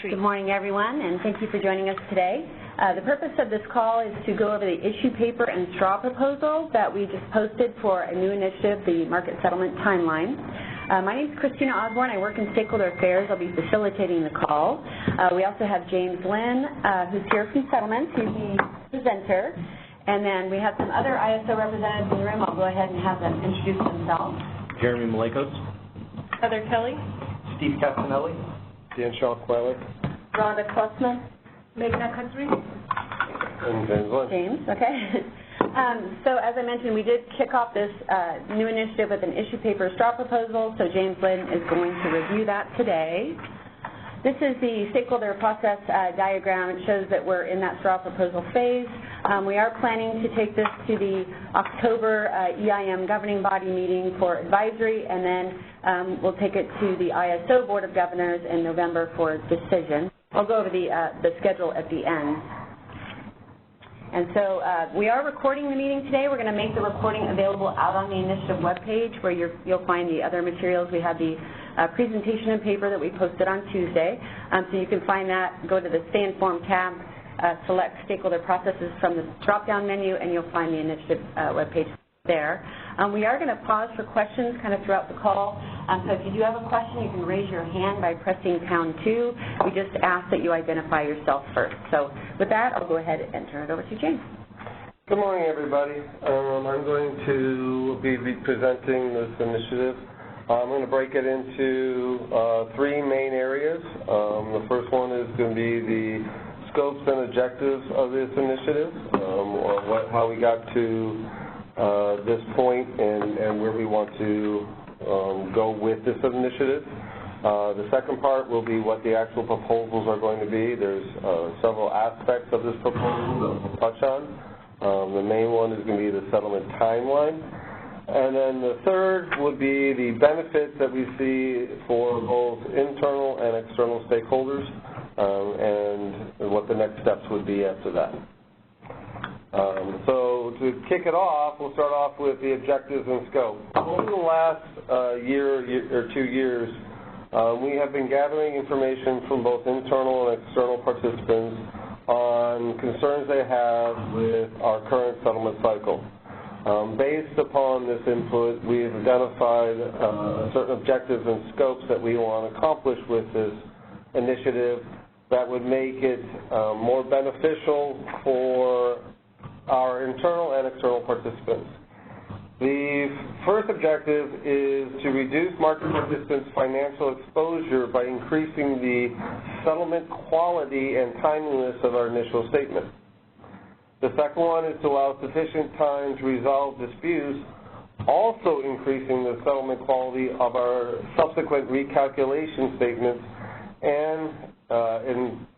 Good morning, everyone, and thank you for joining us today. The purpose of this call is to go over the issue paper and straw proposal that we just posted for a new initiative, the Market Settlement Timeline. My name is Christina Osborne. I work in Stakeholder Affairs. I'll be facilitating the call. We also have James Lynn, who's here from Settlements. He's the presenter. And then we have some other ISO representatives in the room. I'll go ahead and have them introduce themselves. Jeremy Malekos. Heather Kelly. Steve Castanelli. Dan Shaw-Quilic. Rhonda Klussman. Meghna Khatri. And James Lynn. James, okay. So as I mentioned, we did kick off this new initiative with an issue paper straw proposal, so James Lynn is going to review that today. This is the stakeholder process diagram. It shows that we're in that straw proposal phase. We are planning to take this to the October EIM governing body meeting for advisory, and then we'll take it to the ISO Board of Governors in November for decision. I'll go over the schedule at the end. And so we are recording the meeting today. We're going to make the recording available out on the initiative webpage where you'll find the other materials. We have the presentation and paper that we posted on Tuesday. So you can find that, go to the Stay Informed tab, select Stakeholder Processes from the drop-down menu, and you'll find the initiative webpage there. We are going to pause for questions kind of throughout the call. So if you do have a question, you can raise your hand by pressing pound 2. We just ask that you identify yourself first. So with that, I'll go ahead and turn it over to James. Good morning, everybody. I'm going to be presenting this initiative. I'm going to break it into 3 main areas. The first one is going to be the scopes and objectives of this initiative, how we got to this point and where we want to go with this initiative. The second part will be what the actual proposals are going to be. There's several aspects of this proposal that we'll touch on. The main one is going to be the settlement timeline. And then the third would be the benefits that we see for both internal and external stakeholders, and what the next steps would be after that. So to kick it off, we'll start off with the objectives and scope. Over the last year or 2 years, we have been gathering information from both internal and external participants on concerns they have with our current settlement cycle. Based upon this input, we have identified certain objectives and scopes that we want to accomplish with this initiative that would make it more beneficial for our internal and external participants. The first objective is to reduce market participants' financial exposure by increasing the settlement quality and timeliness of our initial statement. The second one is to allow sufficient time to resolve disputes, also increasing the settlement quality of our subsequent recalculation statements, and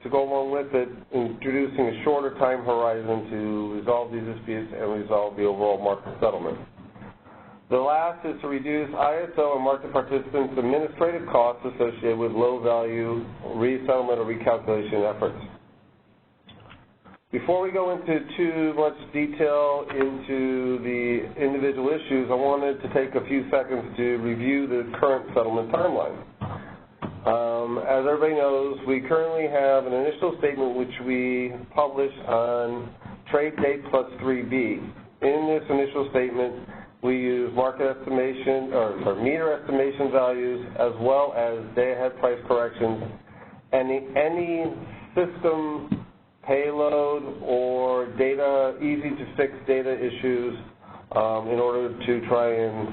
to go along with it, introducing a shorter time horizon to resolve these disputes and resolve the overall market settlement. The last is to reduce ISO and market participants' administrative costs associated with low-value resettlement or recalculation efforts. Before we go into too much detail into the individual issues, I wanted to take a few seconds to review the current settlement timeline. As everybody knows, we currently have an initial statement which we publish on trade date plus 3B. In this initial statement, we use market estimation or meter estimation values as well as day-ahead price corrections and any system payload or data, easy-to-fix data issues in order to try and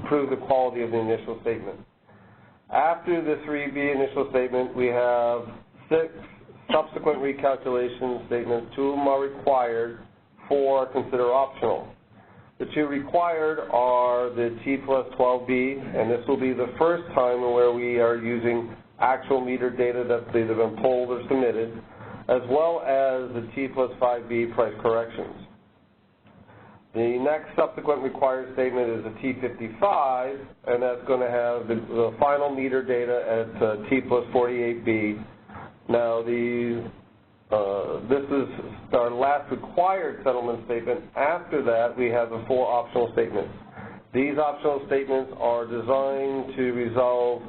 improve the quality of the initial statement. After the 3B initial statement, we have 6 subsequent recalculation statements. 2 of them are required, 4 are considered optional. The 2 required are the T plus 12B, and this will be the first time where we are using actual meter data that's either been pulled or submitted, as well as the T plus 5B price corrections. The next subsequent required statement is a T55, and that's going to have the final meter data at T plus 48B. Now, this is our last required settlement statement. After that, we have the 4 optional statements. These optional statements are designed to resolve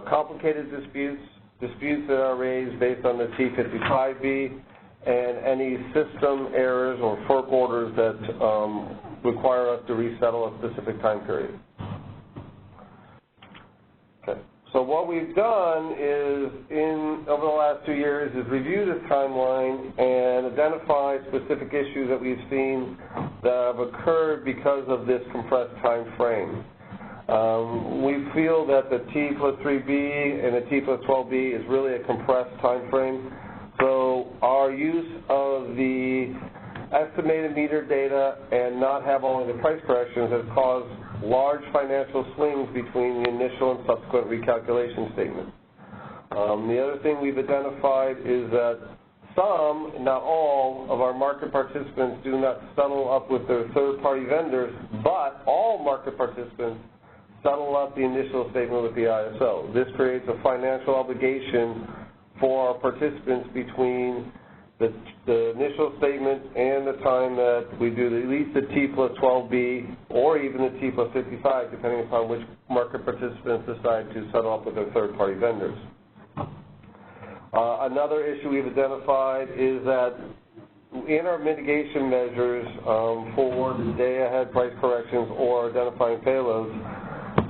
complicated disputes disputes that are raised based on the T55B, and any system errors or FERC orders that require us to resettle a specific time period. Okay. So what we've done is, over the last 2 years, is review this timeline and identify specific issues that we've seen that have occurred because of this compressed time frame. We feel that the T+3B and the T+12B is really a compressed time frame. So our use of the estimated meter data and not have only the price corrections has caused large financial swings between the initial and subsequent recalculation statements. The other thing we've identified is that some, not all, of our market participants do not settle up with their third-party vendors, but all market participants settle up the initial statement with the ISO. This creates a financial obligation for our participants between the initial statement and the time that we do at least the T+12B or even the T+55, depending upon which market participants decide to settle up with their third-party vendors. Another issue we've identified is that in our mitigation measures for the day-ahead price corrections or identifying payloads,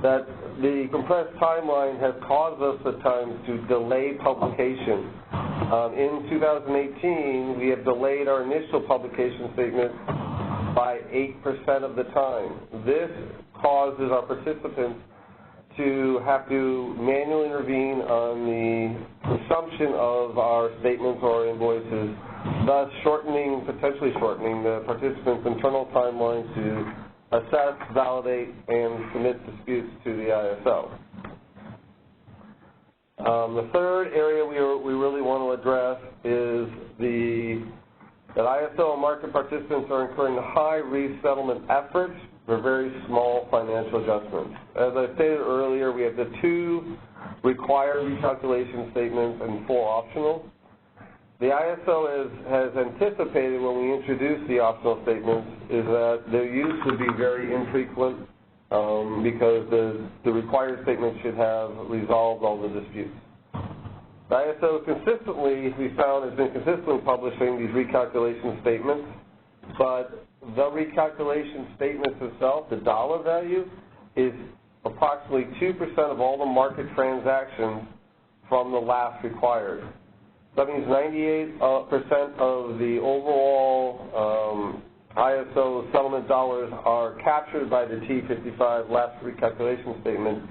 that the compressed timeline has caused us at times to delay publication. In 2018, we have delayed our initial publication statement by 8% of the time. This causes our participants to have to manually intervene on the consumption of our statements or invoices, thus potentially shortening the participants' internal timeline to assess, validate, and submit disputes to the ISO. The third area we really want to address is that ISO and market participants are incurring high resettlement efforts for very small financial adjustments. As I stated earlier, we have the 2 required recalculation statements and 4 optional. The ISO has anticipated when we introduced the optional statements is that their use would be very infrequent because the required statement should have resolved all the disputes. The ISO we found, has been consistently publishing these recalculation statements, but the recalculation statements itself, the dollar value, is approximately 2% of all the market transactions from the last required. That means 98% of the overall ISO settlement dollars are captured by the T55 last recalculation statement,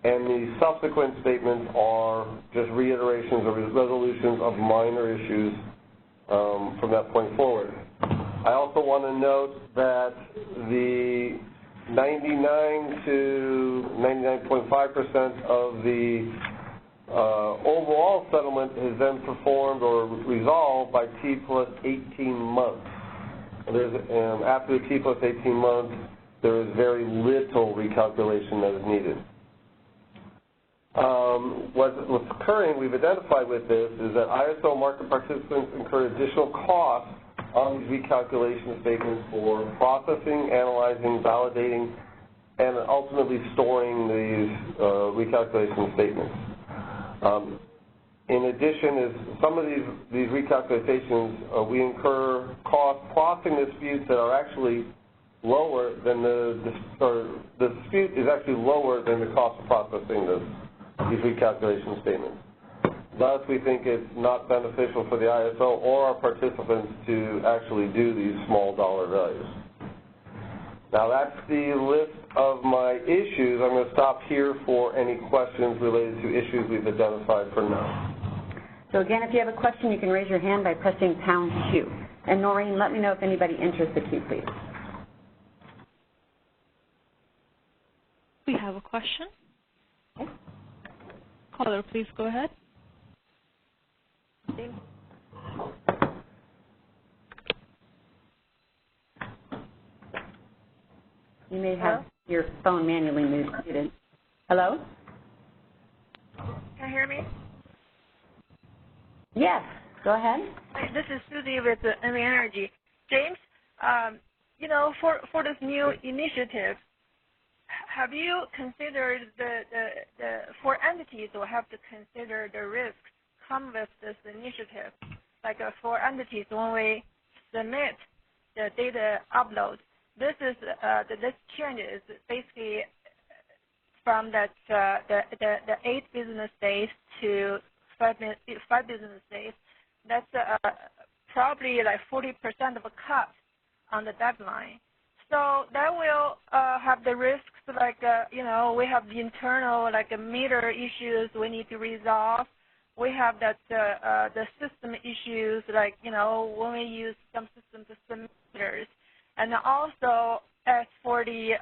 and the subsequent statements are just reiterations or resolutions of minor issues from that point forward. I also want to note that the 99 to 99.5% of the overall settlement is then performed or resolved by T+18 months. After the T+18 months, there is very little recalculation that is needed. What's occurring, we've identified with this, is that ISO market participants incur additional costs on these recalculation statements for processing, analyzing, validating, and ultimately storing these recalculation statements. In addition, some of these recalculations, we incur costs processing disputes that are actually lower than the dispute is actually lower than the cost of processing these recalculation statements. Thus, we think it's not beneficial for the ISO or our participants to actually do these small dollar values. Now, that's the list of my issues. I'm going to stop here for any questions related to issues we've identified for now. So again, if you have a question, you can raise your hand by pressing #2. And Noreen, let me know if anybody enters the queue, please. We have a question. Okay. Caller, please go ahead. You may have your phone manually muted. Hello? Can you hear me? Yes, go ahead. This is Susie with NV Energy. James, for this new initiative, have you considered the for entities will have to consider the risks come with this initiative? Like for entities, when we submit the data upload, this change is basically from that the 8 business days to 5 business days. That's probably like 40% of a cut on the deadline. So that will have the risks like, we have the internal like meter issues we need to resolve. We have that the system issues like, when we use some systems to submit meters. And also as for the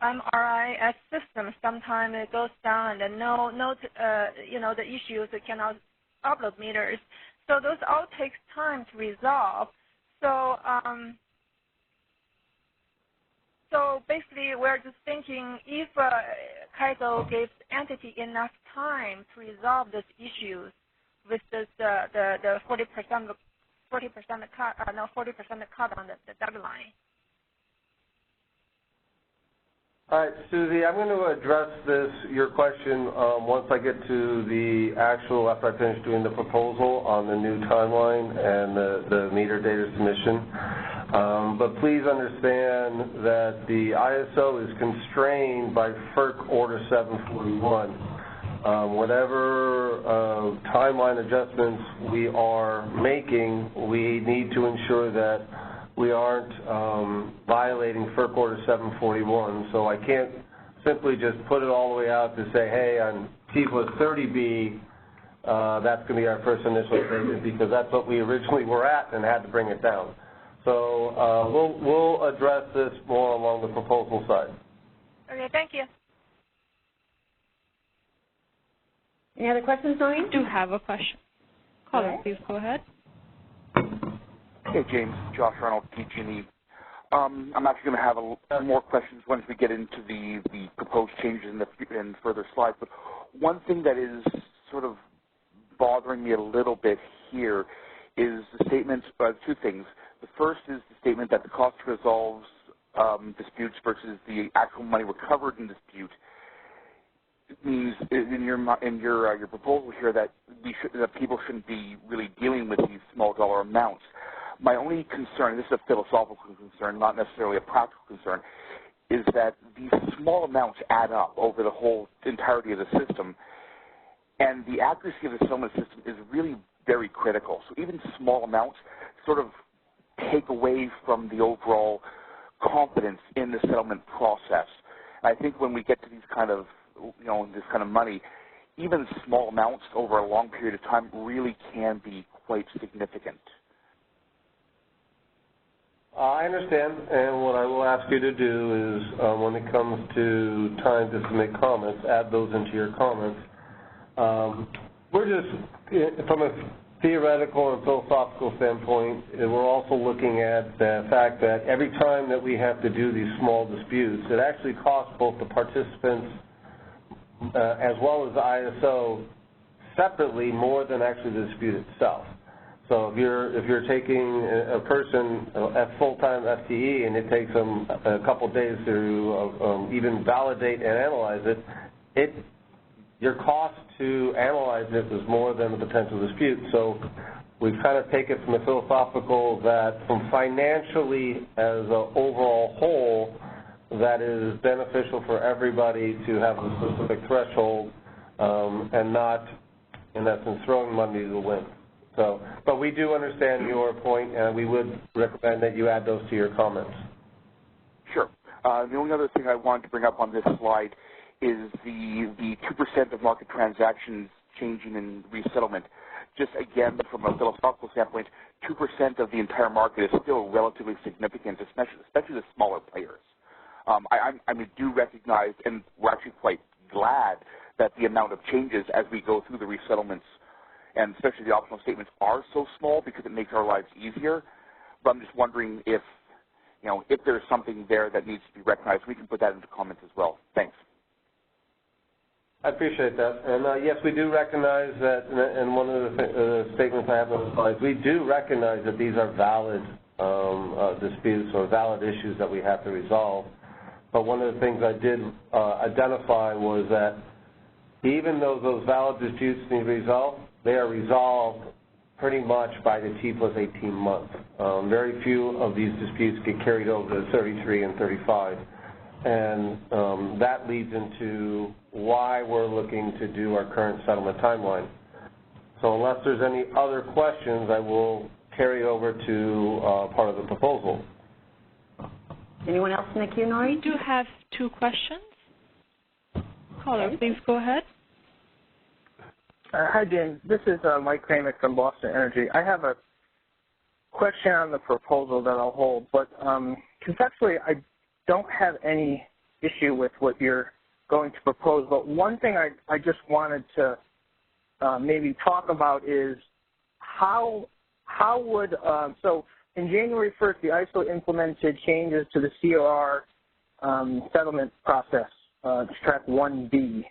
MRIS system, sometimes it goes down and the issues that cannot upload meters. So those all takes time to resolve. So basically, we're just thinking if CAISO gives entity enough time to resolve these issues with this the 40% cut on the deadline. All right, Susie, I'm going to address your question once I get to the actual, after I finish doing the proposal on the new timeline and the meter data submission. But please understand that the ISO is constrained by FERC Order 741. Whatever timeline adjustments we are making, we need to ensure that we aren't violating FERC Order 741. So I can't simply just put it all the way out to say, hey, on T plus 30B, that's going to be our first initial statement, because that's what we originally were at and had to bring it down. So we'll address this more along the proposal side. Okay, thank you. Any other questions, Noreen? I do have a question. Caller, please go ahead. Hey, James. Josh Arnold, PG&E. I'm actually going to have more questions once we get into the proposed changes in further slides. But one thing that is sort of bothering me a little bit here is the statement, two things. The first is the statement that the cost resolves disputes versus the actual money recovered in dispute. It means in your proposal here that people shouldn't be really dealing with these small dollar amounts. My only concern, this is a philosophical concern, not necessarily a practical concern, is that these small amounts add up over the whole entirety of the system, and the accuracy of the settlement system is really very critical. So even small amounts sort of take away from the overall confidence in the settlement process. And I think when we get to these kind of, this kind of money, even small amounts over a long period of time really can be quite significant. I understand, and what I will ask you to do is, when it comes to time to submit comments, add those into your comments. We're just, from a theoretical and philosophical standpoint, we're also looking at the fact that every time that we have to do these small disputes, it actually costs both the participants as well as the ISO separately more than actually the dispute itself. So if you're taking a person at full-time FTE and it takes them a couple of days to even validate and analyze it, your cost to analyze it is more than the potential dispute. So we kind of take it from the philosophical that from financially as an overall whole, that is beneficial for everybody to have a specific threshold and not, in essence, throwing money to the wind. So, but we do understand your point, and we would recommend that you add those to your comments. Sure. The only other thing I wanted to bring up on this slide is the 2% of market transactions changing in resettlement. Just again, from a philosophical standpoint, 2% of the entire market is still relatively significant, especially the smaller players. I do recognize, and we're actually quite glad that the amount of changes as we go through the resettlements, and especially the optional statements, are so small because it makes our lives easier. But I'm just wondering if there's something there that needs to be recognized. We can put that into comments as well. Thanks. I appreciate that. And yes, we do recognize that, and one of the statements I have on the slides, we do recognize that these are valid disputes or valid issues that we have to resolve. but one of the things I did identify was that even though those valid disputes need to be resolved, they are resolved pretty much by the T plus 18 months. Very few of these disputes get carried over to 33 and 35. And that leads into why we're looking to do our current settlement timeline. So unless there's any other questions, I will carry over to part of the proposal. Anyone else in the queue, Nori? We do have 2 questions. Caller, please go ahead. Hi, James. This is Mike Kramick from Boston Energy. I have a question on the proposal that I'll hold, but conceptually, I don't have any issue with what you're going to propose. But one thing I just wanted to maybe talk about is how would so in January 1st, the ISO implemented changes to the COR settlement process, track 1B,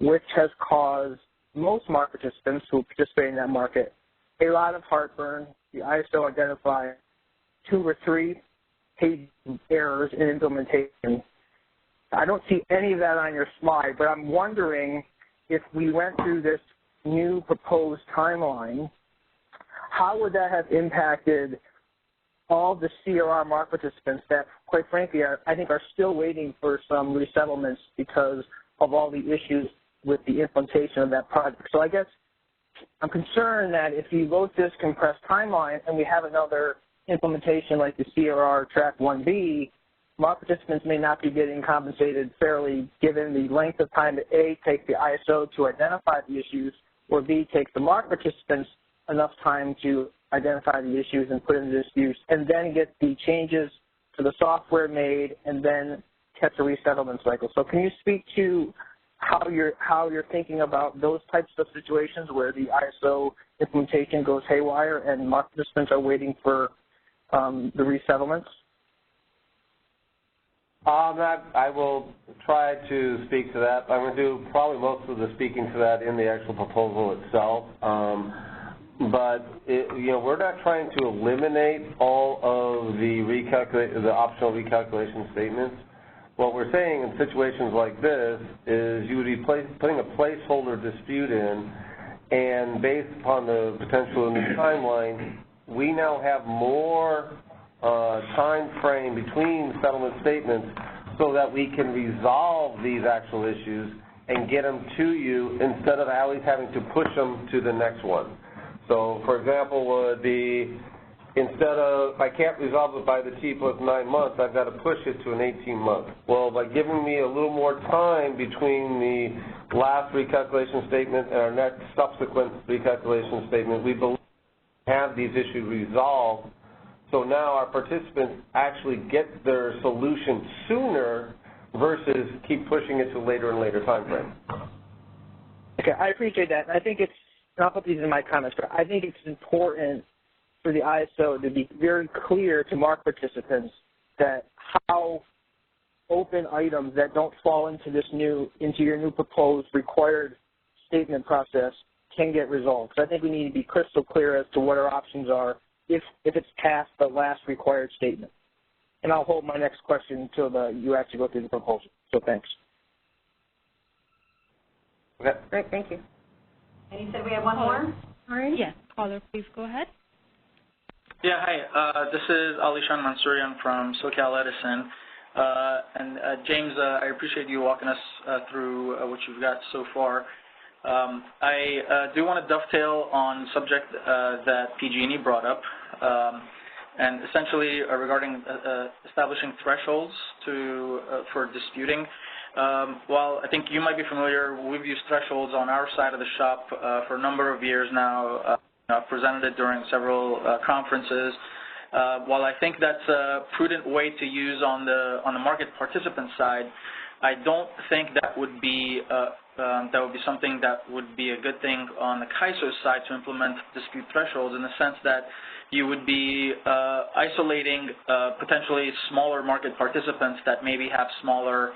which has caused most market participants who participate in that market a lot of heartburn. The ISO identified 2 or 3 page errors in implementation. I don't see any of that on your slide, but I'm wondering if we went through this new proposed timeline, how would that have impacted all the CRR market participants that, quite frankly, I think are still waiting for some resettlements because of all the issues with the implementation of that project. So I guess I'm concerned that if you go through this compressed timeline and we have another implementation like the CRR track 1B, market participants may not be getting compensated fairly given the length of time that A, takes the ISO to identify the issues, or B, takes the market participants enough time to identify the issues and put in the disputes, and then get the changes to the software made and then catch a resettlement cycle. So can you speak to how you're thinking about those types of situations where the ISO implementation goes haywire and market participants are waiting for the resettlements? I will try to speak to that. I'm going to do probably most of the speaking to that in the actual proposal itself. But we're not trying to eliminate all of the optional recalculation statements. What we're saying in situations like this is you would be putting a placeholder dispute in, and based upon the potential new timeline, we now have more time frame between settlement statements so that we can resolve these actual issues and get them to you instead of always having to push them to the next one. So, for example, would be instead of, if I can't resolve it by the T plus 9 months, I've got to push it to an 18-month. Well, by giving me a little more time between the last recalculation statement and our next subsequent recalculation statement, we believe we have these issues resolved. So now our participants actually get their solution sooner versus keep pushing it to later and later time frame. Okay, I appreciate that. I think it's, and I'll put these in my comments, but I think it's important for the ISO to be very clear to market participants that how open items that don't fall into your new proposed required statement process can get resolved. So I think we need to be crystal clear as to what our options are if it's past the last required statement. And I'll hold my next question until you actually go through the proposal. So thanks. Okay. Great, thank you. And you said we have one more? All right. Yes, caller, please go ahead. Yeah, hi. This is Alishan Mansourian from SoCal Edison. James, I appreciate you walking us through what you've got so far. I do want to dovetail on subject that PG&E brought up, and essentially regarding establishing thresholds for disputing. While I think you might be familiar, we've used thresholds on our side of the shop for a number of years now. I've presented it during several conferences. While I think that's a prudent way to use on the market participant side, I don't think that would be something that would be a good thing on the CAISO side to implement dispute thresholds, in the sense that you would be isolating potentially smaller market participants that maybe have smaller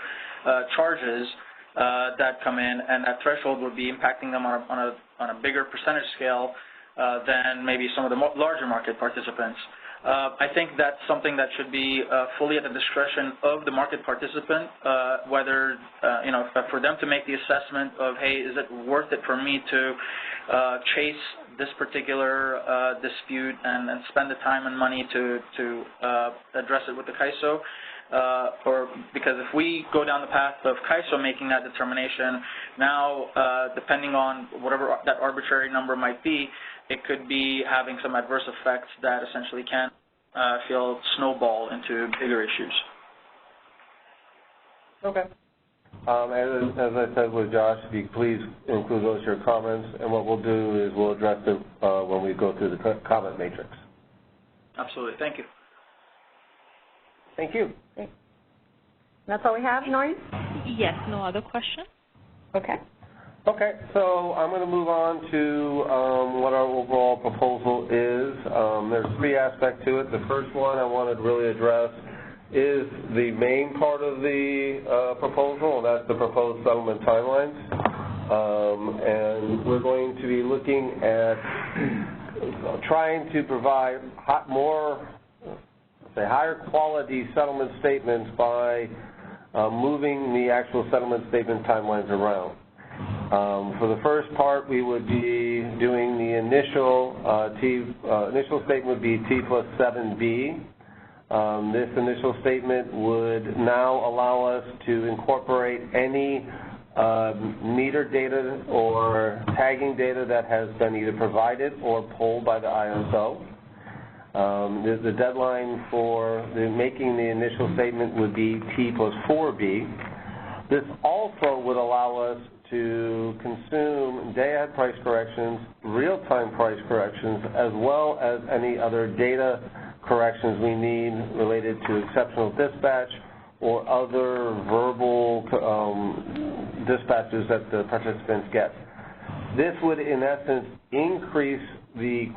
charges that come in, and that threshold would be impacting them on a bigger percentage scale than maybe some of the larger market participants. I think that's something that should be fully at the discretion of the market participant, whether, for them to make the assessment of, hey, is it worth it for me to chase this particular dispute and spend the time and money to address it with the CAISO, or because if we go down the path of CAISO making that determination, now depending on whatever that arbitrary number might be, it could be having some adverse effects that essentially can feel snowball into bigger issues. Okay. As I said with Josh, if you could please include those your comments, and what we'll do is we'll address them when we go through the comment matrix. Absolutely. Thank you. Thank you. Great. That's all we have, Noreen? Yes, no other questions? Okay. Okay, so I'm going to move on to what our overall proposal is. There's three aspects to it. The first one I wanted to really address is the main part of the proposal, and that's the proposed settlement timelines. And we're going to be looking at trying to provide higher quality settlement statements by moving the actual settlement statement timelines around. For the first part, we would be doing the initial statement would be T plus 7B. This initial statement would now allow us to incorporate any meter data or tagging data that has been either provided or pulled by the ISO. The deadline for making the initial statement would be T plus 4B. This also would allow us to consume day-ahead price corrections, real-time price corrections, as well as any other data corrections we need related to exceptional dispatch or other verbal dispatches that the participants get. This would, in essence, increase the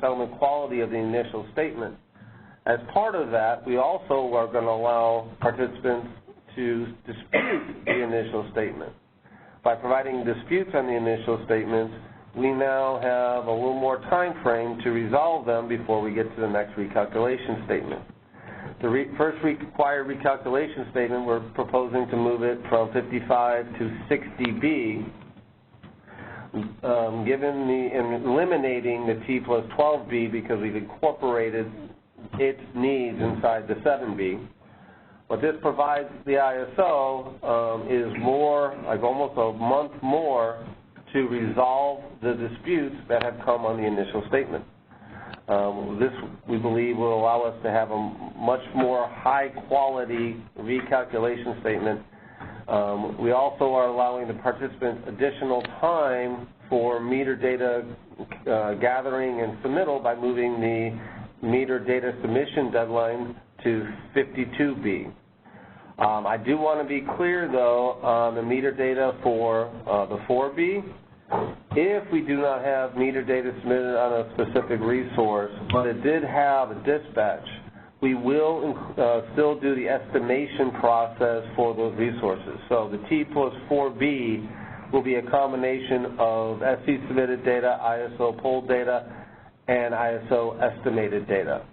settlement quality of the initial statement. As part of that, we also are going to allow participants to dispute the initial statement. By providing disputes on the initial statements, we now have a little more time frame to resolve them before we get to the next recalculation statement. The first required recalculation statement, we're proposing to move it from 55 to 60B, eliminating the T plus 12B because we've incorporated its needs inside the 7B. What this provides the ISO is almost a month more to resolve the disputes that have come on the initial statement. This, we believe, will allow us to have a much more high-quality recalculation statement. We also are allowing the participants additional time for meter data gathering and submittal by moving the meter data submission deadline to 52B. I do want to be clear, though, on the meter data for the 4B. If we do not have meter data submitted on a specific resource, but it did have a dispatch, we will still do the estimation process for those resources. So the T plus 4B will be a combination of SC submitted data, ISO pulled data, and ISO estimated data.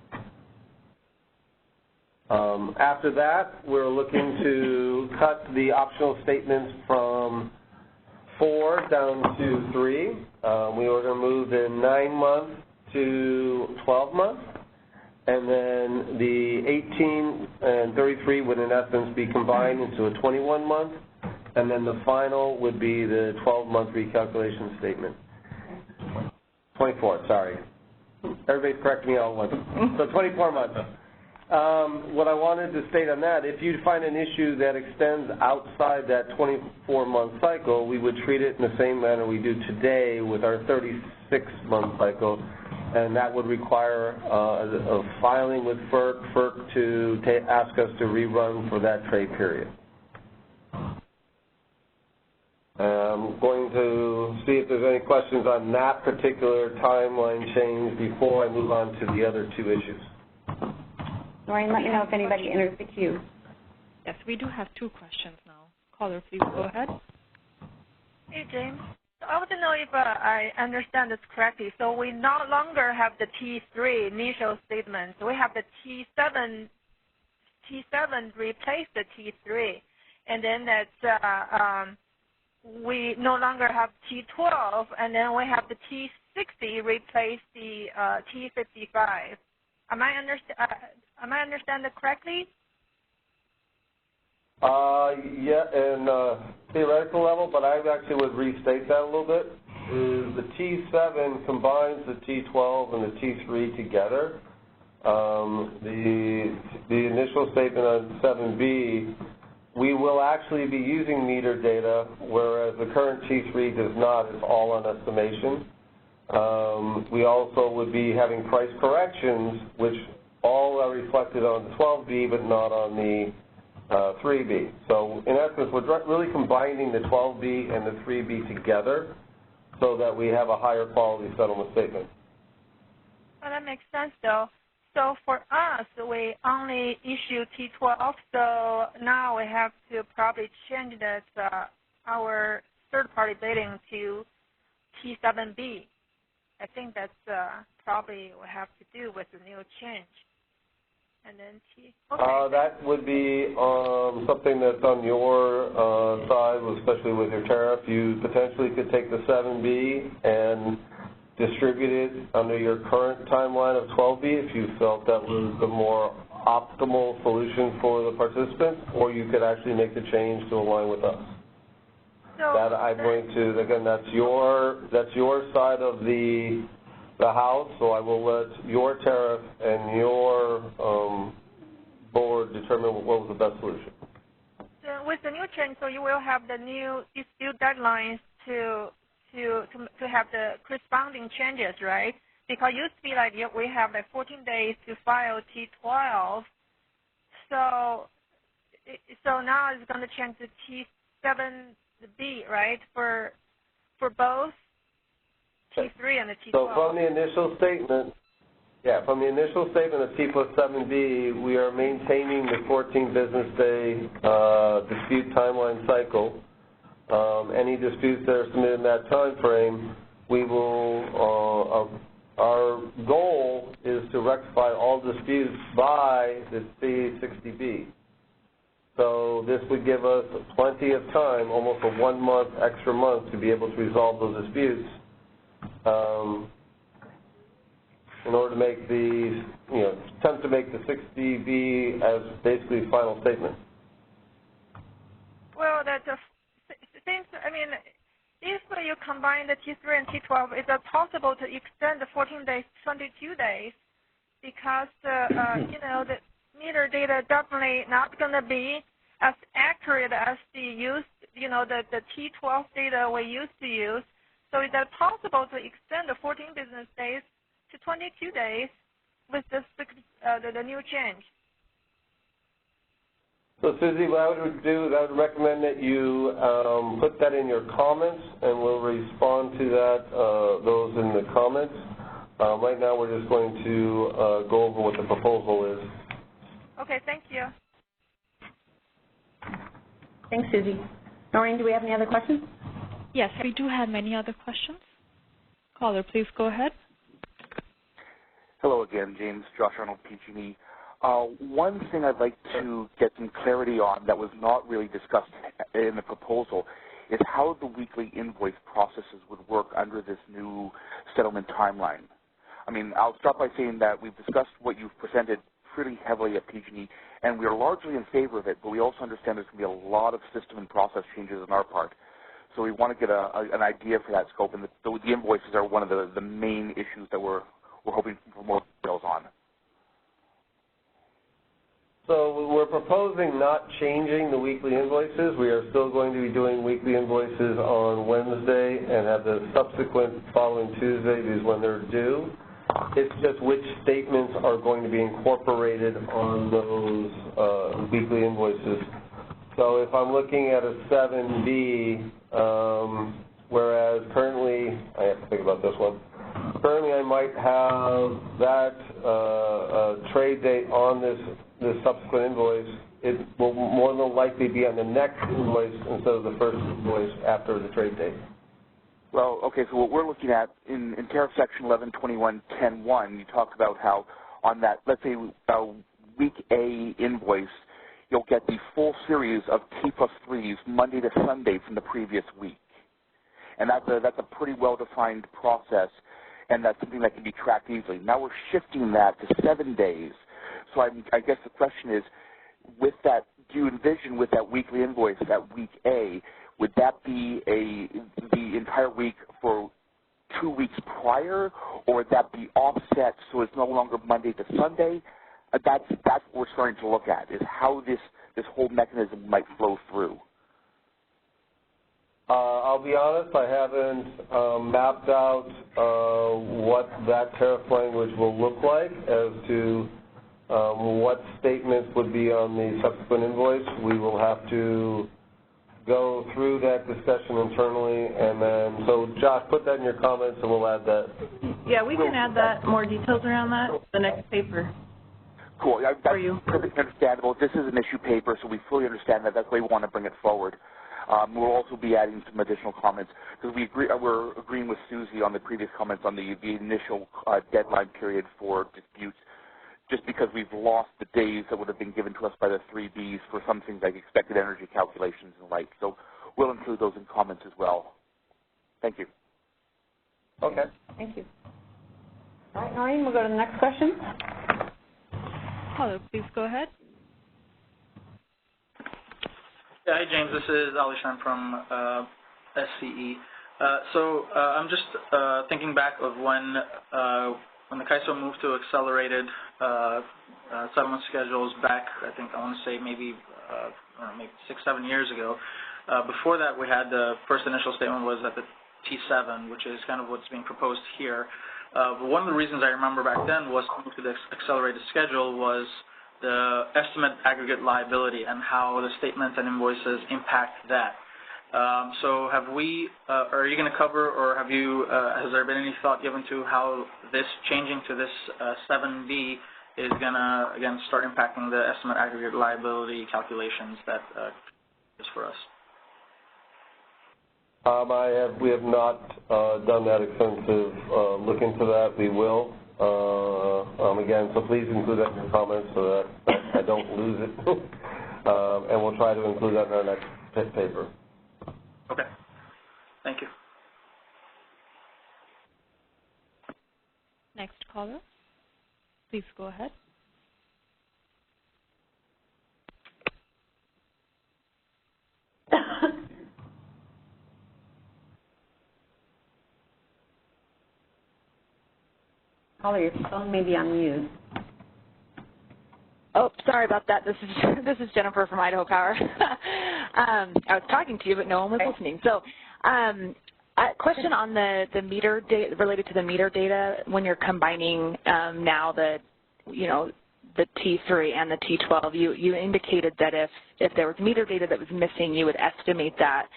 After that, we're looking to cut the optional statements from 4 down to 3. We were going to move the 9-month to 12 months, and then the 18 and 33 would in essence be combined into a 21-month, and then the final would be the 12-month recalculation statement. 24, sorry. Everybody's correcting me all at once. So 24 months. What I wanted to state on that, if you find an issue that extends outside that 24-month cycle, we would treat it in the same manner we do today with our 36-month cycle, and that would require a filing with FERC to ask us to rerun for that trade period. I'm going to see if there's any questions on that particular timeline change before I move on to the other two issues. Noreen, let me know if anybody enters the queue. Yes, we do have 2 questions now. Caller, please go ahead. Hey, James. I want to know if I understand this correctly. So we no longer have the T3 initial statement. We have the T7 replace the T3, and then that's we no longer have T12, and then we have the T60 replace the T55. Am I understand it correctly? Yeah, in theoretical level, but I actually would restate that a little bit. Is the T7 combines the T12 and the T3 together. The initial statement on 7B, we will actually be using meter data, whereas the current T3 does not. It's all on estimation. We also would be having price corrections, which all are reflected on the 12B, but not on the 3B. So in essence, we're really combining the 12B and the 3B together so that we have a higher quality settlement statement. Well, that makes sense, though. So for us, we only issue T12, so now we have to probably change that our third-party billing to T7B. I think that's probably what we have to do with the new change. And then okay. That would be something that's on your side, especially with your tariff. You potentially could take the 7B and distribute it under your current timeline of 12B if you felt that was the more optimal solution for the participants, or you could actually make the change to align with us. So that I'm going to, again, that's your side of the house, so I will let your tariff and your board determine what was the best solution. So with the new change, so you will have the new dispute deadlines to have the corresponding changes, right? Because it used to be like we have like 14 days to file T12. So now it's going to change to T7B, right? For both T3 and the T12. So from the initial statement, of T plus 7B, we are maintaining the 14 business day dispute timeline cycle. Any disputes that are submitted in that time frame, we will, our goal is to rectify all disputes by the C60B. So this would give us plenty of time, almost a 1 month, extra month, to be able to resolve those disputes in order to make the, attempt to make the 60B as basically final statement. Well, that's if you combine the T3 and T12, is it possible to extend the 14 days to 22 days? Because the meter data definitely not going to be as accurate as the T12 data we used to use. So is it possible to extend the 14 business days to 22 days with the new change? So, Susie, what I would do is I would recommend that you put that in your comments, and we'll respond to that, those in the comments. Right now, we're just going to go over what the proposal is. Okay, thank you. Thanks, Susie. Noreen, do we have any other questions? Yes, we do have many other questions. Caller, please go ahead. Hello again, James, Josh Arnold, PG&E. One thing I'd like to get some clarity on that was not really discussed in the proposal is how the weekly invoice processes would work under this new settlement timeline. I mean, I'll start by saying that we've discussed what you've presented pretty heavily at PG&E, and we are largely in favor of it, but we also understand there's going to be a lot of system and process changes on our part. So we want to get an idea for that scope, and the invoices are one of the main issues that we're hoping for more details on. So we're proposing not changing the weekly invoices. We are still going to be doing weekly invoices on Wednesday and have the subsequent following Tuesday is when they're due. It's just which statements are going to be incorporated on those weekly invoices. So if I'm looking at a 7B, whereas currently, I have to think about this one. Currently, I might have that trade date on this subsequent invoice. It will more than likely be on the next invoice instead of the first invoice after the trade date. Well, okay, so what we're looking at in tariff section 1121.10.1, you talked about how on that, let's say, week A invoice, you'll get the full series of T+3s Monday to Sunday from the previous week. And that's a pretty well-defined process, and that's something that can be tracked easily. Now we're shifting that to 7 days. So I guess the question is, with that, do you envision with that weekly invoice, that week A, would that be the entire week for 2 weeks prior, or would that be offset so it's no longer Monday to Sunday? That's what we're starting to look at, is how this whole mechanism might flow through. I'll be honest, I haven't mapped out what that tariff language will look like as to what statements would be on the subsequent invoice. We will have to go through that discussion internally, and then, so Josh, put that in your comments and we'll add that. Yeah, we can add that, more details around that, the next paper. Cool. That's perfectly understandable. This is an issue paper, so we fully understand that. That's why we want to bring it forward. We'll also be adding some additional comments because we're agreeing with Susie on the previous comments on the initial deadline period for disputes, just because we've lost the days that would have been given to us by the 3Bs for some things like expected energy calculations and the like. So we'll include those in comments as well. Thank you. Okay. Thank you. All right, Noreen, we'll go to the next question. Hello, please go ahead. Yeah, hi, James. This is Alishan from SCE. I'm just thinking back of when the CAISO moved to accelerated settlement schedules back, I think I want to say maybe 6-7 years ago. Before that, we had the first initial statement was at the T7, which is kind of what's being proposed here. But one of the reasons I remember back then was to move to the accelerated schedule was the estimate aggregate liability and how the statements and invoices impact that. So have we, are you going to cover, or have you, has there been any thought given to how this changing to this 7B is going to, again, start impacting the estimate aggregate liability calculations that is for us? We have not done that extensive look into that. We will. Again, so please include that in your comments so that I don't lose it. And we'll try to include that in our next paper. Okay. Thank you. Next caller. Please go ahead. Caller, your phone may be on mute. Oh, sorry about that. This is Jennifer from Idaho Power. I was talking to you, but no one was listening. So, a question on the meter data related to the meter data when you're combining now the T3 and the T12. You indicated that if there was meter data that was missing, you would estimate that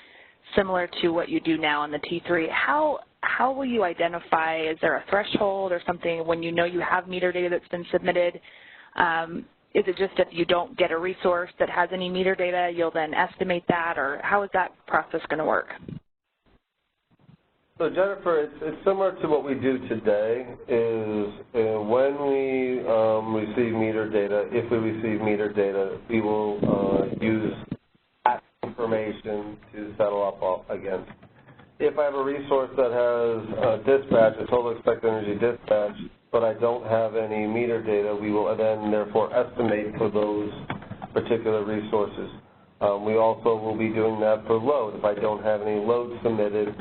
similar to what you do now on the T3. How will you identify? Is there a threshold or something when you know you have meter data that's been submitted? Is it just if you don't get a resource that has any meter data, you'll then estimate that, or how is that process going to work? So Jennifer, it's similar to what we do today. Is when we receive meter data, if we receive meter data, we will use that information to settle up against. If I have a resource that has dispatch, a total expected energy dispatch, but I don't have any meter data, we will then therefore estimate for those particular resources. We also will be doing that for load. If I don't have any load submitted,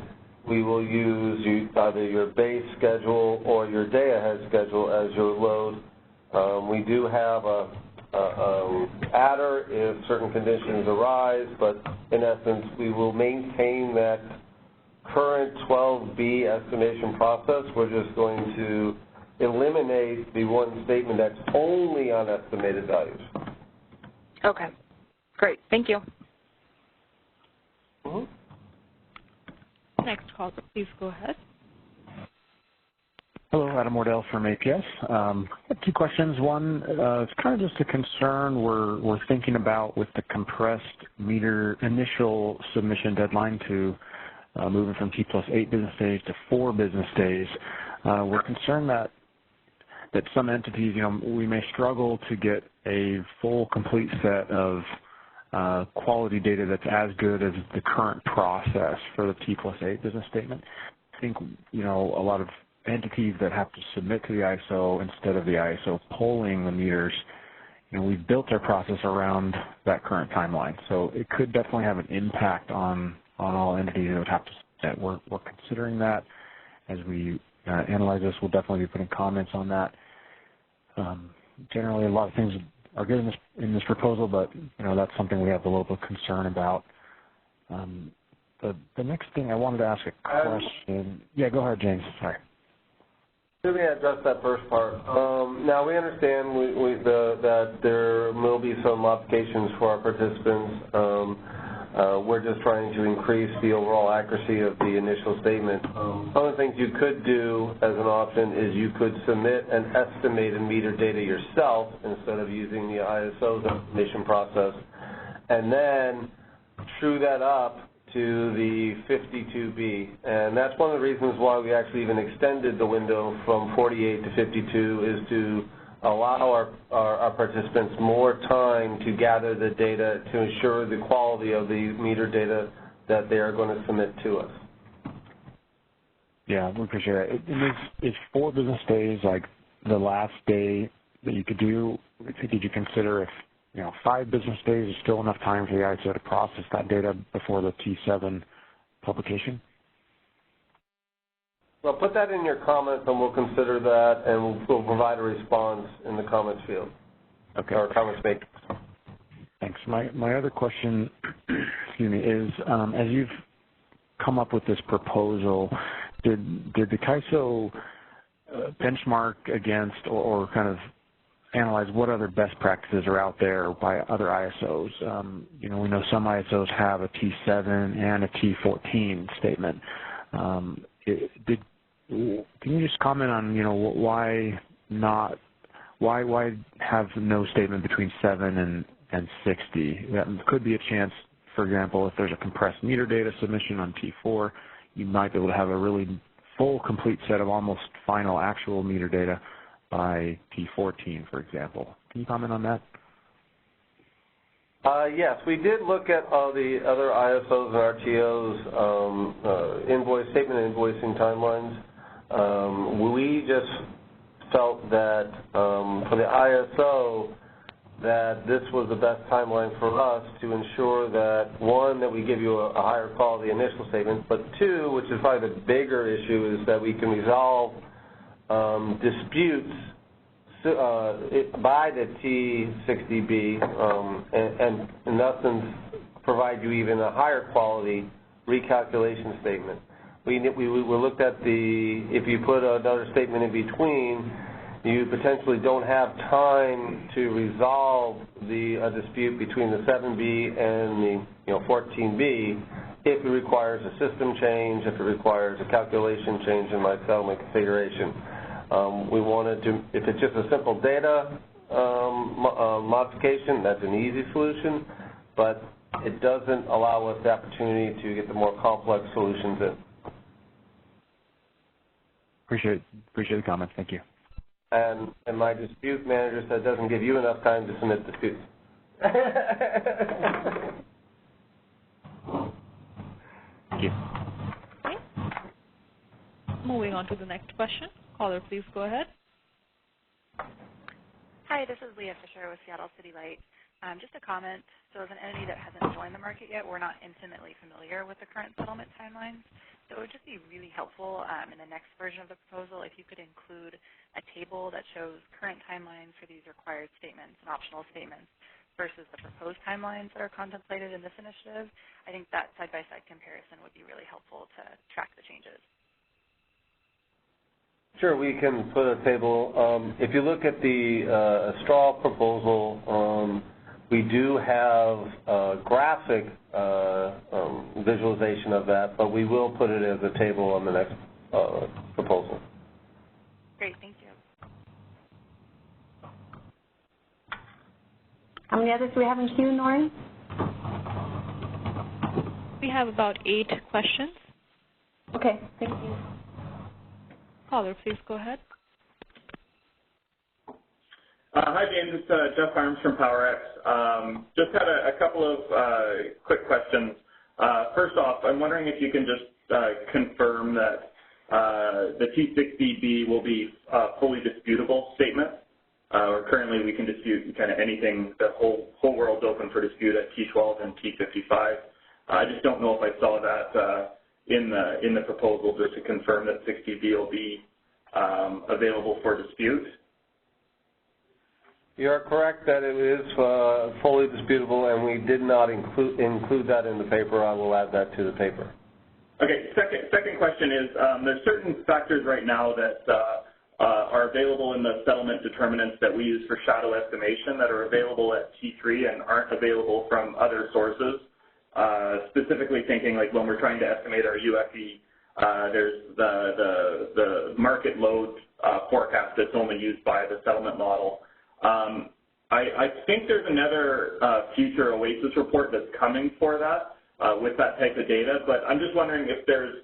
we will use either your base schedule or your day-ahead schedule as your load. We do have a adder if certain conditions arise, but in essence, we will maintain that current 12B estimation process. We're just going to eliminate the one statement that's only on estimated values. Okay, great. Thank you. Mm-hmm. Next caller, please go ahead. Hello, Adam Wardell from APS. I have two questions. One, it's kind of just a concern we're thinking about with the compressed meter initial submission deadline to moving from T+8 business days to 4 business days. We're concerned that some entities, we may struggle to get a full, complete set of quality data that's as good as the current process for the T+8 business statement. I think, a lot of entities that have to submit to the ISO instead of the ISO polling the meters, we've built our process around that current timeline. So it could definitely have an impact on all entities that would have to submit. We're considering that as we analyze this. We'll definitely be putting comments on that. Generally, a lot of things are good in this proposal, but that's something we have a little bit of concern about. The next thing I wanted to ask a question. Yeah, go ahead, James. Sorry. Let me address that first part. Now, we understand that there will be some modifications for our participants. We're just trying to increase the overall accuracy of the initial statement. Some of the things you could do as an option is you could submit an estimated meter data yourself instead of using the ISO's estimation process, and then true that up to the 52B. And that's one of the reasons why we actually even extended the window from 48 to 52 is to allow our participants more time to gather the data to ensure the quality of the meter data that they are going to submit to us. Yeah, we appreciate it. Is 4 business days like the last day that you could do? Did you consider if 5 business days is still enough time for the ISO to process that data before the T7 publication? Well, put that in your comments, and we'll consider that, and we'll provide a response in the comments field. Okay. Or comments matrix. Thanks. My other question, excuse me, is as you've come up with this proposal, did the CAISO benchmark against or kind of analyze what other best practices are out there by other ISOs? We know some ISOs have a T7 and a T14 statement. Can you just comment on why have no statement between 7 and 60? That could be a chance. For example, if there's a compressed meter data submission on T4, you might be able to have a really full, complete set of almost final actual meter data by T14, for example. Can you comment on that? Yes, we did look at all the other ISOs and RTOs invoice statement and invoicing timelines. We just felt that for the ISO that this was the best timeline for us to ensure that, one, that we give you a higher quality initial statement, but two, which is probably the bigger issue, is that we can resolve disputes by the T60B and in essence provide you even a higher quality recalculation statement. We looked at if you put another statement in between, you potentially don't have time to resolve a dispute between the 7B and the 14B if it requires a system change, if it requires a calculation change in my settlement configuration. We wanted to, if it's just a simple data modification, that's an easy solution, but it doesn't allow us the opportunity to get the more complex solutions in. Appreciate the comments. Thank you. And my dispute manager said doesn't give you enough time to submit disputes. Thank you. Okay. Moving on to the next question. Caller, please go ahead. Hi, this is Leah Fisher with Seattle City Light. Just a comment. So as an entity that hasn't joined the market yet, we're not intimately familiar with the current settlement timelines. So it would just be really helpful in the next version of the proposal if you could include a table that shows current timelines for these required statements and optional statements versus the proposed timelines that are contemplated in this initiative. I think that side-by-side comparison would be really helpful to track the changes. Sure, we can put a table. If you look at the straw proposal, we do have a graphic visualization of that, but we will put it as a table on the next proposal. Great, thank you. How many others do we have in queue, Noreen? We have about 8 questions. Okay, thank you. Caller, please go ahead. Hi, James. It's Jeff Harms from PowerX. Just had a couple of quick questions. First off, I'm wondering if you can just confirm that the T60B will be a fully disputable statement. Or currently we can dispute kind of anything, the whole world's open for dispute at T12 and T55. I just don't know if I saw that in the proposal, just to confirm that 60B will be available for dispute. You are correct that it is fully disputable, and we did not include that in the paper. I will add that to the paper. Okay. Second question is, there's certain factors right now that are available in the settlement determinants that we use for shadow estimation that are available at T3 and aren't available from other sources. Specifically thinking like when we're trying to estimate our UFE, there's the market load forecast that's only used by the settlement model. I think there's another future OASIS report that's coming for that with that type of data, but I'm just wondering if there's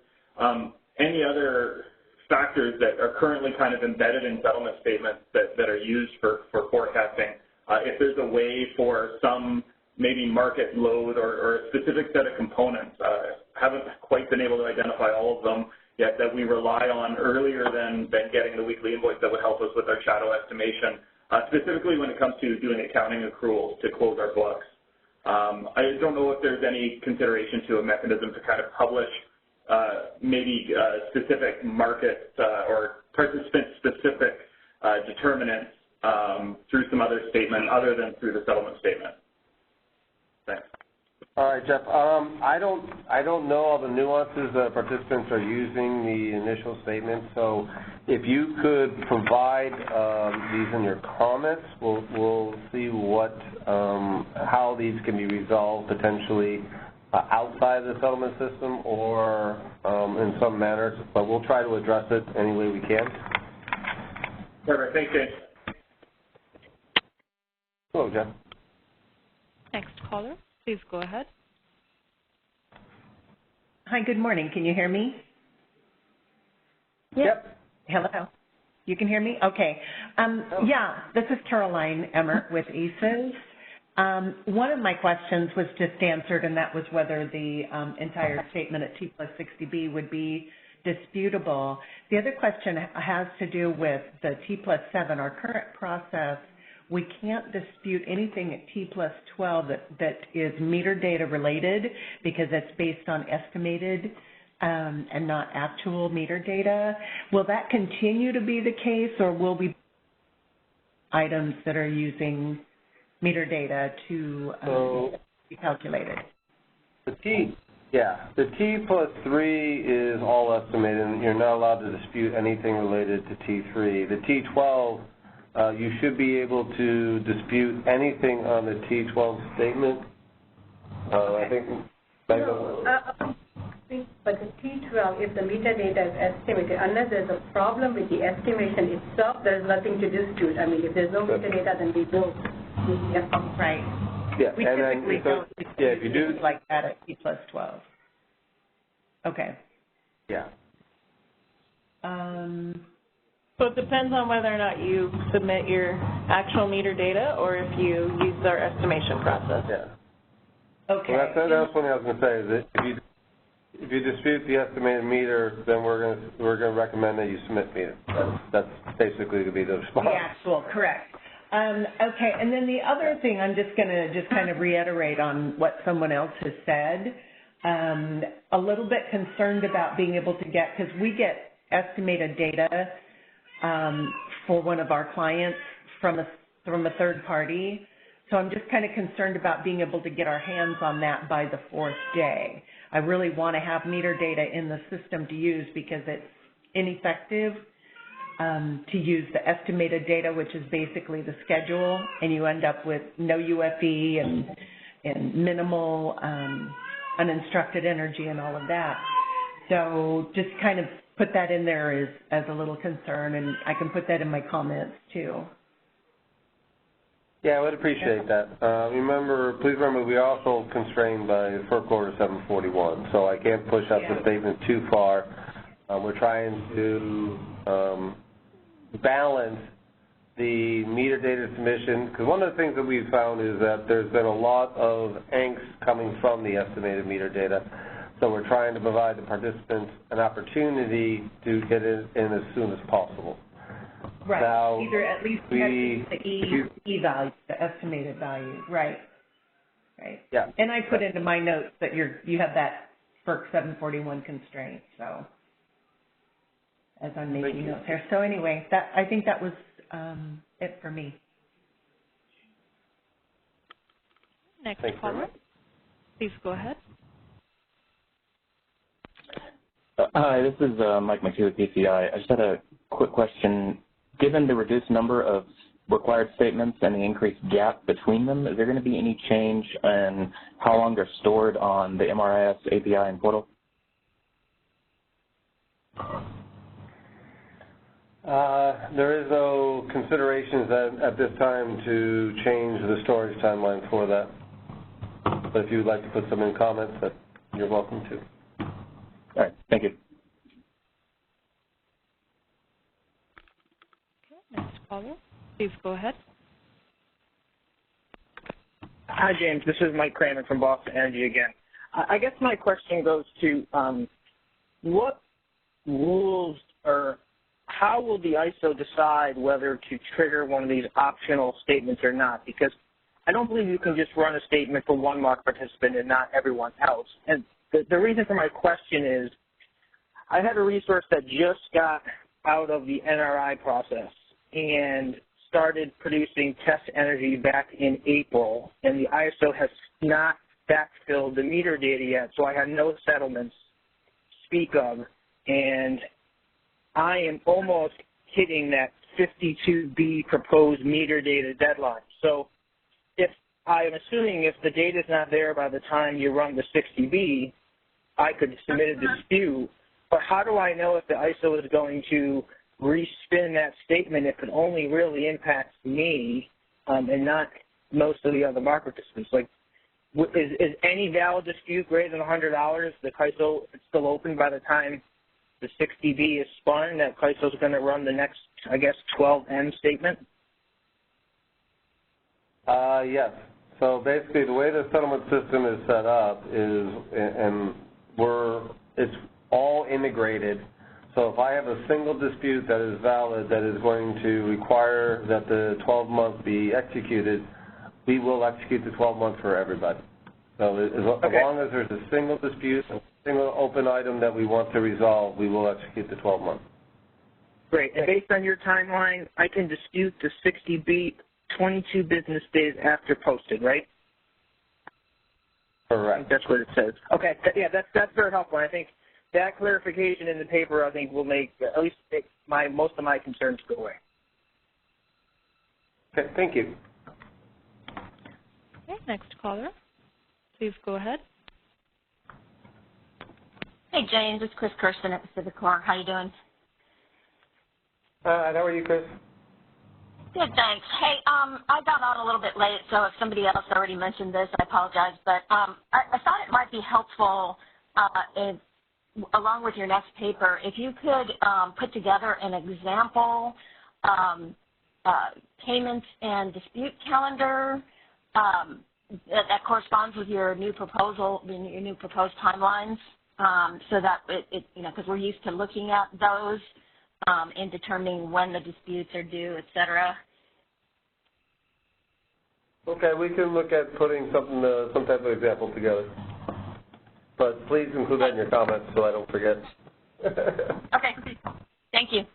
any other factors that are currently kind of embedded in settlement statements that are used for forecasting. If there's a way for some maybe market load or a specific set of components, haven't quite been able to identify all of them yet, that we rely on earlier than getting the weekly invoice that would help us with our shadow estimation. Specifically when it comes to doing accounting accruals to close our books. I don't know if there's any consideration to a mechanism to kind of publish maybe specific market or participant-specific determinants through some other statement other than through the settlement statement. Thanks. All right, Jeff. I don't know all the nuances that participants are using the initial statement. So, if you could provide these in your comments, we'll see what how these can be resolved potentially outside the settlement system or in some manner. But we'll try to address it any way we can. Perfect. Thanks, James. Hello, Jeff. Next caller, please go ahead. Hi, good morning. Can you hear me? Yep. Hello. You can hear me? Okay. Yeah, this is Caroline Emmer with ACES. One of my questions was just answered, and that was whether the entire statement at T+60B would be disputable. The other question has to do with the T+7. Our current process, we can't dispute anything at T+12 that is meter data related because it's based on estimated and not actual meter data. Will that continue to be the case, or will we items that are using meter data to be calculated? The T+3 is all estimated, and you're not allowed to dispute anything related to T3. The T12, you should be able to dispute anything on the T12 statement. I think. But the T12, if the meter data is estimated, unless there's a problem with the estimation itself, there's nothing to dispute. I mean, if there's no meter data, then we don't. Right. Yeah, we typically don't if you do like that at T+12. Okay. Yeah. So it depends on whether or not you submit your actual meter data or if you use our estimation process. Yeah. Okay. Well, that's one thing I was going to say is that if you dispute the estimated meter, then we're going to recommend that you submit meter. That's basically going to be the response. The actual, correct. Okay, and then the other thing, I'm just going to kind of reiterate on what someone else has said. A little bit concerned about being able to get, because we get estimated data for one of our clients from a third party. So I'm just kind of concerned about being able to get our hands on that by the fourth day. I really want to have meter data in the system to use because it's ineffective to use the estimated data, which is basically the schedule, and you end up with no UFE and minimal uninstructed energy and all of that. So just kind of put that in there as a little concern, and I can put that in my comments too. Yeah, I would appreciate that. Please remember, we are also constrained by FERC Order 741, so I can't push up the statement too far. We're trying to balance the meter data submission, because one of the things that we've found is that there's been a lot of angst coming from the estimated meter data. So we're trying to provide the participants an opportunity to get it in as soon as possible. Right. Now, either at least the E value, the estimated value. Right. Right. Yeah. And I put into my notes that you have that FERC 741 constraint. So as I'm making notes here. So anyway, I think that was it for me. Next caller, please go ahead. Hi, this is Mike McHugh with PCI. I just had a quick question. Given the reduced number of required statements and the increased gap between them, is there going to be any change in how long they're stored on the MRIS API and portal? There is no considerations at this time to change the storage timeline for that. But if you would like to put some in comments, that you're welcome to. All right, thank you. Okay, next caller, please go ahead. Hi, James. This is Mike Kramer from Boston Energy again. I guess my question goes to what rules or how will the ISO decide whether to trigger one of these optional statements or not? Because I don't believe you can just run a statement for one market participant and not everyone else. And the reason for my question is I had a resource that just got out of the NRI process and started producing test energy back in April, and the ISO has not backfilled the meter data yet, so I had no settlements to speak of, and I am almost hitting that 52B proposed meter data deadline. So if I'm assuming if the data is not there by the time you run the 60B, I could submit a dispute, but how do I know if the ISO is going to respin that statement if it only really impacts me and not most of the other market participants? Like, is any valid dispute greater than $100, the ISO is still open by the time the 60B is spun, that ISO is going to run the next, I guess, 12M statement? Yes. So basically the way the settlement system is set up is, it's all integrated. So if I have a single dispute that is valid that is going to require that the 12 months be executed, we will execute the 12 months for everybody. So as long as there's a single dispute, a single open item that we want to resolve, we will execute the 12 months. Great. And based on your timeline, I can dispute the 60B 22 business days after posted, right? Correct. That's what it says. Okay. Yeah, that's very helpful. I think that clarification in the paper, I think, will make at least most of my concerns go away. Okay. Thank you. Okay, next caller, please go ahead. Hey, James. It's Chris Kirsten at Pacific Core. How you doing? How are you, Chris? Good, thanks. Hey, I got on a little bit late, so if somebody else already mentioned this, I apologize. But I thought it might be helpful, along with your next paper, if you could put together an example payments and dispute calendar that corresponds with your new proposal, your new proposed timelines, so that because we're used to looking at those in determining when the disputes are due, et cetera. Okay, we can look at putting some type of example together. But please include that in your comments so I don't forget. Okay, thank you.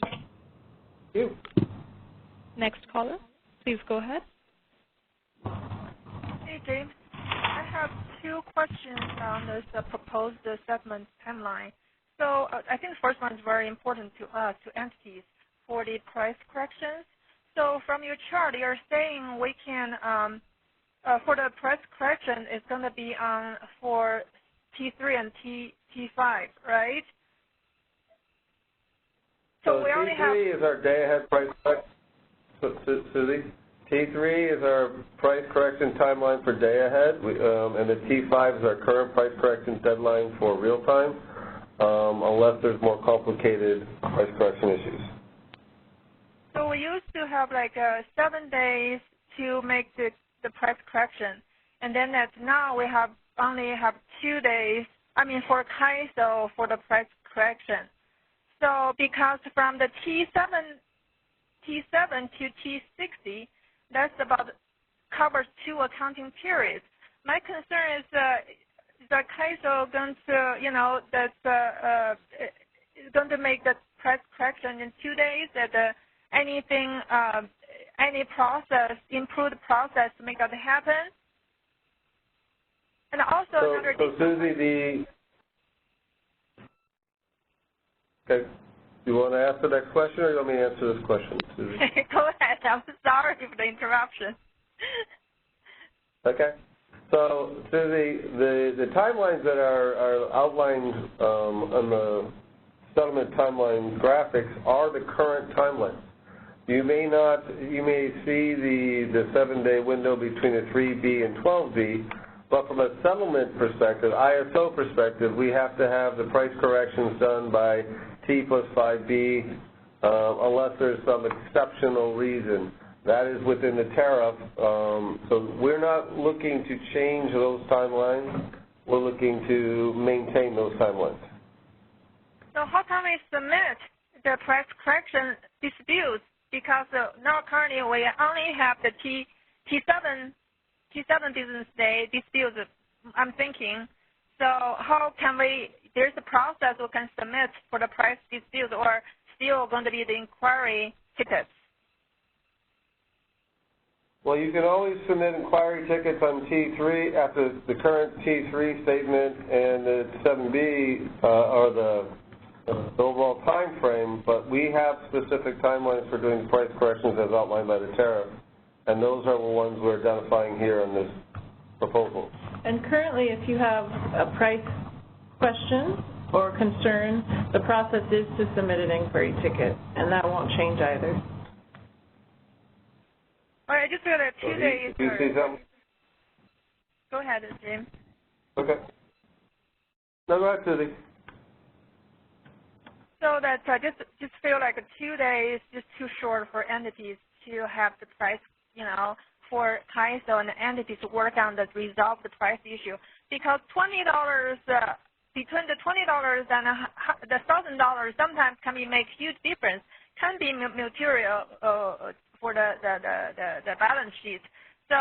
Thank you. Next caller, please go ahead. Hey, James. I have two questions on this proposed segment timeline. So I think the first one is very important to us, to entities, for the price corrections. So from your chart, you're saying we can, for the price correction, it's going to be on for T3 and T5, right? So we only have... T3 is our day-ahead price correction, Susie. T3 is our price correction timeline for day-ahead, and the T5 is our current price correction deadline for real-time. unless there's more complicated price correction issues. So we used to have like 7 days to make the price correction, and then now we only have 2 days. I mean, for CAISO for the price correction. So because from the T7 to T60, that's about covers 2 accounting periods. My concern is the CAISO going to, is going to make the price correction in 2 days. That anything, any process, improved process to make that happen. And also another thing. So Susie, okay. You want to ask the next question, or you want me to answer this question, Susie? Go ahead. I'm sorry for the interruption. Okay. So, Susie, the timelines that are outlined on the settlement timeline graphics are the current timelines. You may see the 7-day window between the 3B and 12B, but from a settlement perspective, ISO perspective, we have to have the price corrections done by T plus 5B unless there's some exceptional reason. That is within the tariff. So we're not looking to change those timelines. We're looking to maintain those timelines. So how can we submit the price correction disputes? Because now currently we only have the T7 business day disputes, I'm thinking. So how can there's a process we can submit for the price dispute, or still going to be the inquiry tickets? Well, you can always submit inquiry tickets on T3 after the current T3 statement and the 7B or the overall time frame, but we have specific timelines for doing the price corrections as outlined by the tariff, and those are the ones we're identifying here on this proposal. And currently, if you have a price question or concern, the process is to submit an inquiry ticket, and that won't change either. All right, I just feel that 2 days. Do you see something? Go ahead, James. Okay. No, go ahead, Susie. So that I just feel like 2 days is too short for entities to have the price, for CAISO and the entities to work on that, resolve the price issue. Because $20, between the $20 and the $1,000 sometimes can make huge difference, can be material for the balance sheet. So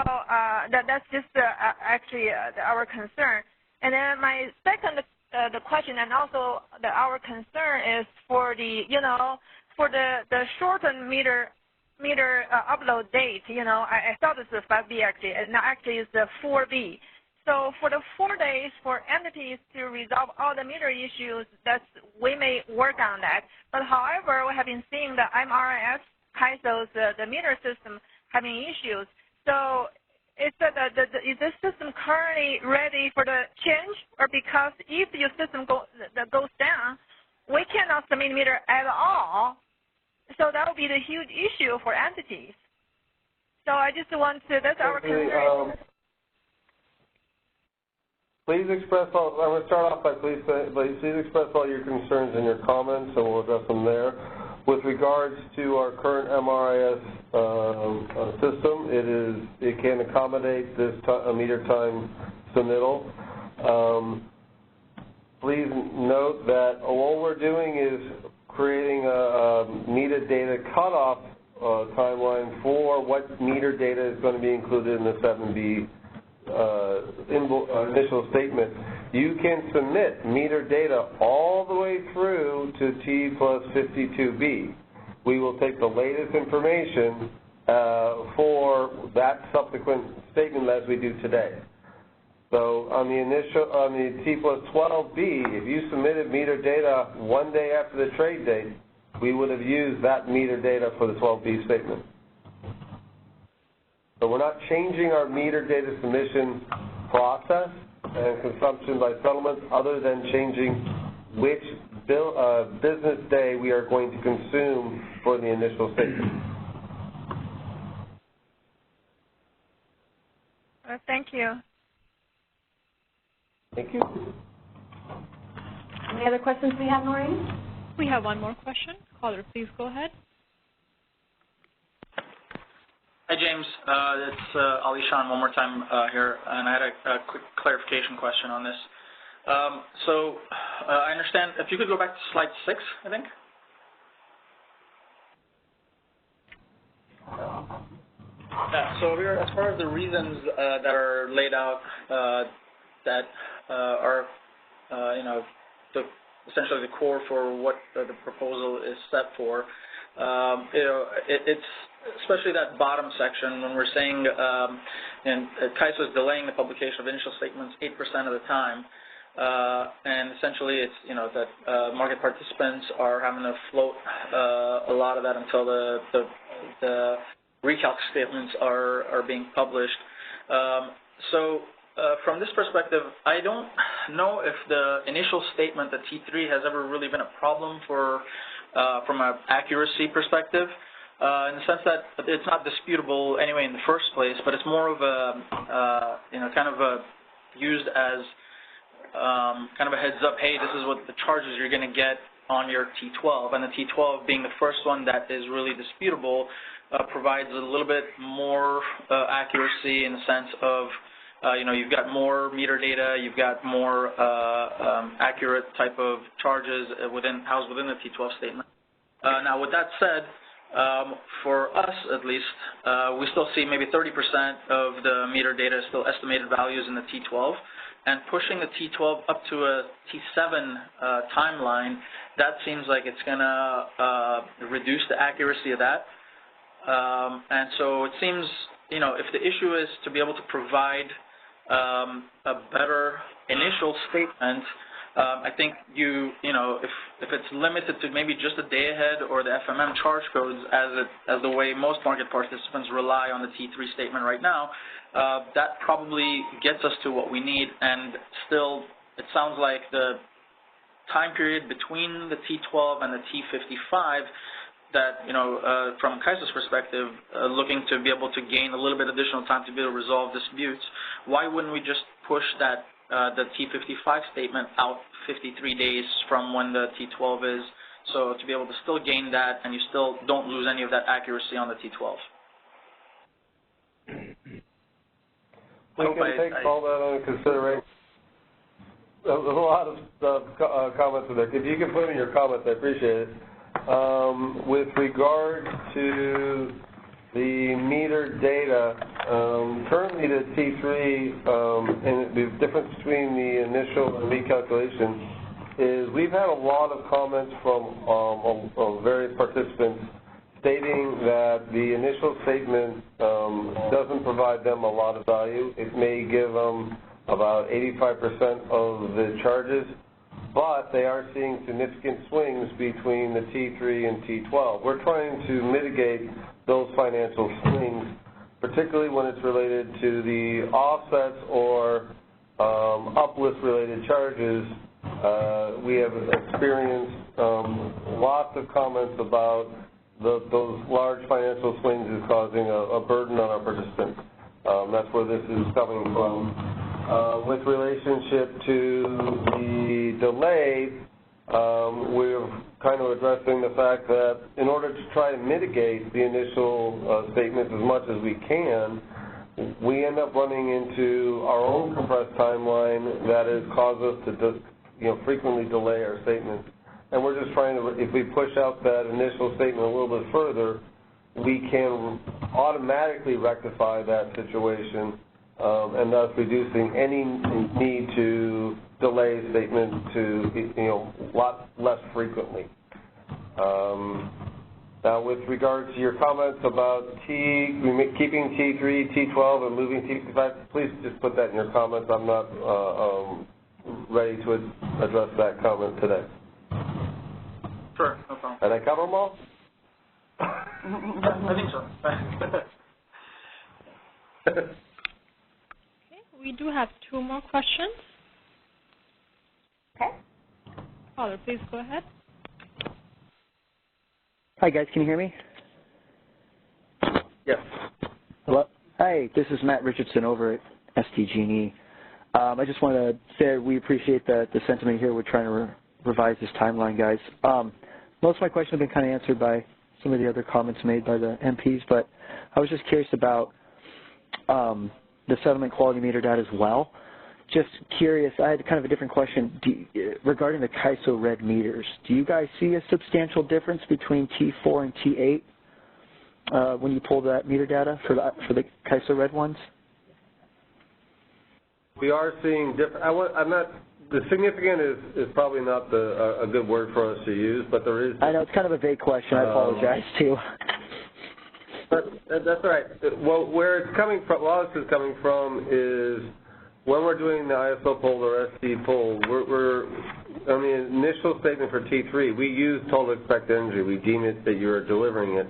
that's just actually our concern. And then my second the question, and also our concern is for the for the shortened meter upload date. I thought this was 5B actually, and actually it's the 4B. So for the 4 days for entities to resolve all the meter issues, we may work on that. But however, we have been seeing the MRS CAISO's the meter system having issues. So is this system currently ready for the change, or because if your system goes down, we cannot submit meter at all? So that will be the huge issue for entities. So I just want to, that's our concern. Please express all, I'm going to start off by please express all your concerns and your comments, and we'll address them there. With regards to our current MRIS system, it can accommodate this meter time submittal. Please note that all we're doing is creating a needed data cutoff timeline for what meter data is going to be included in the 7B initial statement. You can submit meter data all the way through to T plus 52B. We will take the latest information for that subsequent statement as we do today. So on the T plus 12B, if you submitted meter data 1 day after the trade date, we would have used that meter data for the 12B statement. So we're not changing our meter data submission process and consumption by settlements other than changing which business day we are going to consume for the initial statement. Thank you. Thank you. Any other questions we have, Noreen? We have one more question. Caller, please go ahead. Hi, James. It's Ali Shan one more time here, and I had a quick clarification question on this. I understand, if you could go back to slide 6, I think. Yeah, so here, as far as the reasons that are laid out that are, essentially the core for what the proposal is set for, it's especially that bottom section when we're saying, and CAISO is delaying the publication of initial statements 8% of the time, and essentially it's, that market participants are having to float a lot of that until the recalc statements are being published. From this perspective, I don't know if the initial statement, the T3, has ever really been a problem for from an accuracy perspective, in the sense that it's not disputable anyway in the first place, but it's more of a, kind of used as kind of a heads up, hey, this is what the charges you're going to get on your T12, and the T12 being the first one that is really disputable provides a little bit more accuracy in the sense of, you've got more meter data, you've got more accurate type of charges housed within the T12 statement. Now, with that said, for us at least, we still see maybe 30% of the meter data is still estimated values in the T12, and pushing the T12 up to a T7 timeline, that seems like it's going to reduce the accuracy of that. And so it seems, if the issue is to be able to provide a better initial statement, I think if it's limited to maybe just a day ahead or the FMM charge codes as the way most market participants rely on the T3 statement right now, that probably gets us to what we need. And still, it sounds like the time period between the T12 and the T55 that, from CAISO's perspective, looking to be able to gain a little bit additional time to be able to resolve disputes, why wouldn't we just push that the T55 statement out 53 days from when the T12 is, so to be able to still gain that and you still don't lose any of that accuracy on the T12? We can take all that into consideration. There's a lot of comments in there. If you can put in your comments, I appreciate it. With regard to the meter data, currently the T3, and the difference between the initial and recalculation is we've had a lot of comments from various participants stating that the initial statement doesn't provide them a lot of value. It may give them about 85% of the charges, but they are seeing significant swings between the T3 and T12. We're trying to mitigate those financial swings, particularly when it's related to the offsets or uplift-related charges. We have experienced lots of comments about those large financial swings is causing a burden on our participants. That's where this is coming from. With relationship to the delay, we're kind of addressing the fact that in order to try to mitigate the initial statements as much as we can, we end up running into our own compressed timeline that has caused us to frequently delay our statements. And we're just trying to, if we push out that initial statement a little bit further, we can automatically rectify that situation, and thus reducing any need to delay statements to, a lot less frequently. Now, with regard to your comments about keeping T3, T12, and moving T55, please just put that in your comments. I'm not ready to address that comment today. Sure, no problem. Did I cover them all? I think so. Okay, we do have 2 more questions. Okay. Caller, please go ahead. Hi, guys. Can you hear me? Yes. Hello? Hi, this is Matt Richardson over at SDG&E. I just want to say we appreciate the sentiment here. We're trying to revise this timeline, guys. Most of my questions have been kind of answered by some of the other comments made by the MPs, but I was just curious about the settlement quality meter data as well. Just curious, I had kind of a different question regarding the CAISO red meters. Do you guys see a substantial difference between T4 and T8 when you pull that meter data for the CAISO red ones? We are seeing different. The significant is probably not a good word for us to use, but there is. I know it's kind of a vague question. I apologize too. But that's all right. Well, where it's coming from, a lot of this is coming from is when we're doing the ISO poll or SD poll, we're on the initial statement for T3, we use total expected energy. We deem it that you're delivering it.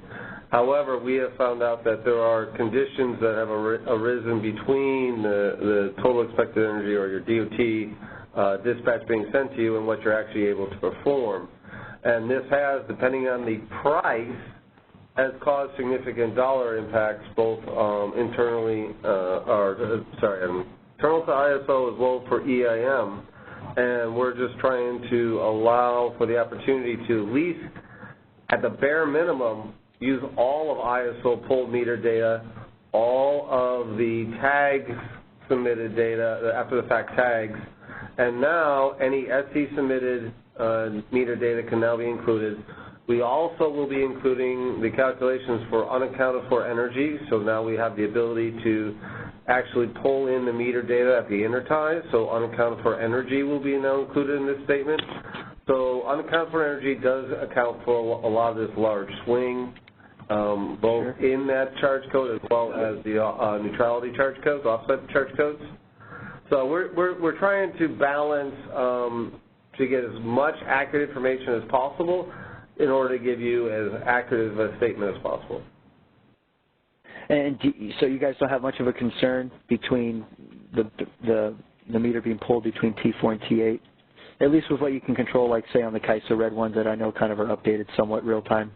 However, we have found out that there are conditions that have arisen between the total expected energy or your DOT dispatch being sent to you and what you're actually able to perform. And this has, depending on the price, has caused significant dollar impacts both internally, internal to ISO as well for EIM. And we're just trying to allow for the opportunity to at least, at the bare minimum, use all of ISO pulled meter data, all of the tags submitted data, after the fact tags, and now any SC submitted meter data can now be included. We also will be including the calculations for unaccounted for energy, so now we have the ability to actually pull in the meter data at the intertie, so unaccounted for energy will be now included in this statement. So unaccounted for energy does account for a lot of this large swing, both in that charge code as well as the neutrality charge codes, offset charge codes. So we're trying to balance to get as much accurate information as possible in order to give you as accurate of a statement as possible. And so you guys don't have much of a concern between the meter being pulled between T4 and T8, at least with what you can control, like say on the CAISO red ones that I know kind of are updated somewhat real time.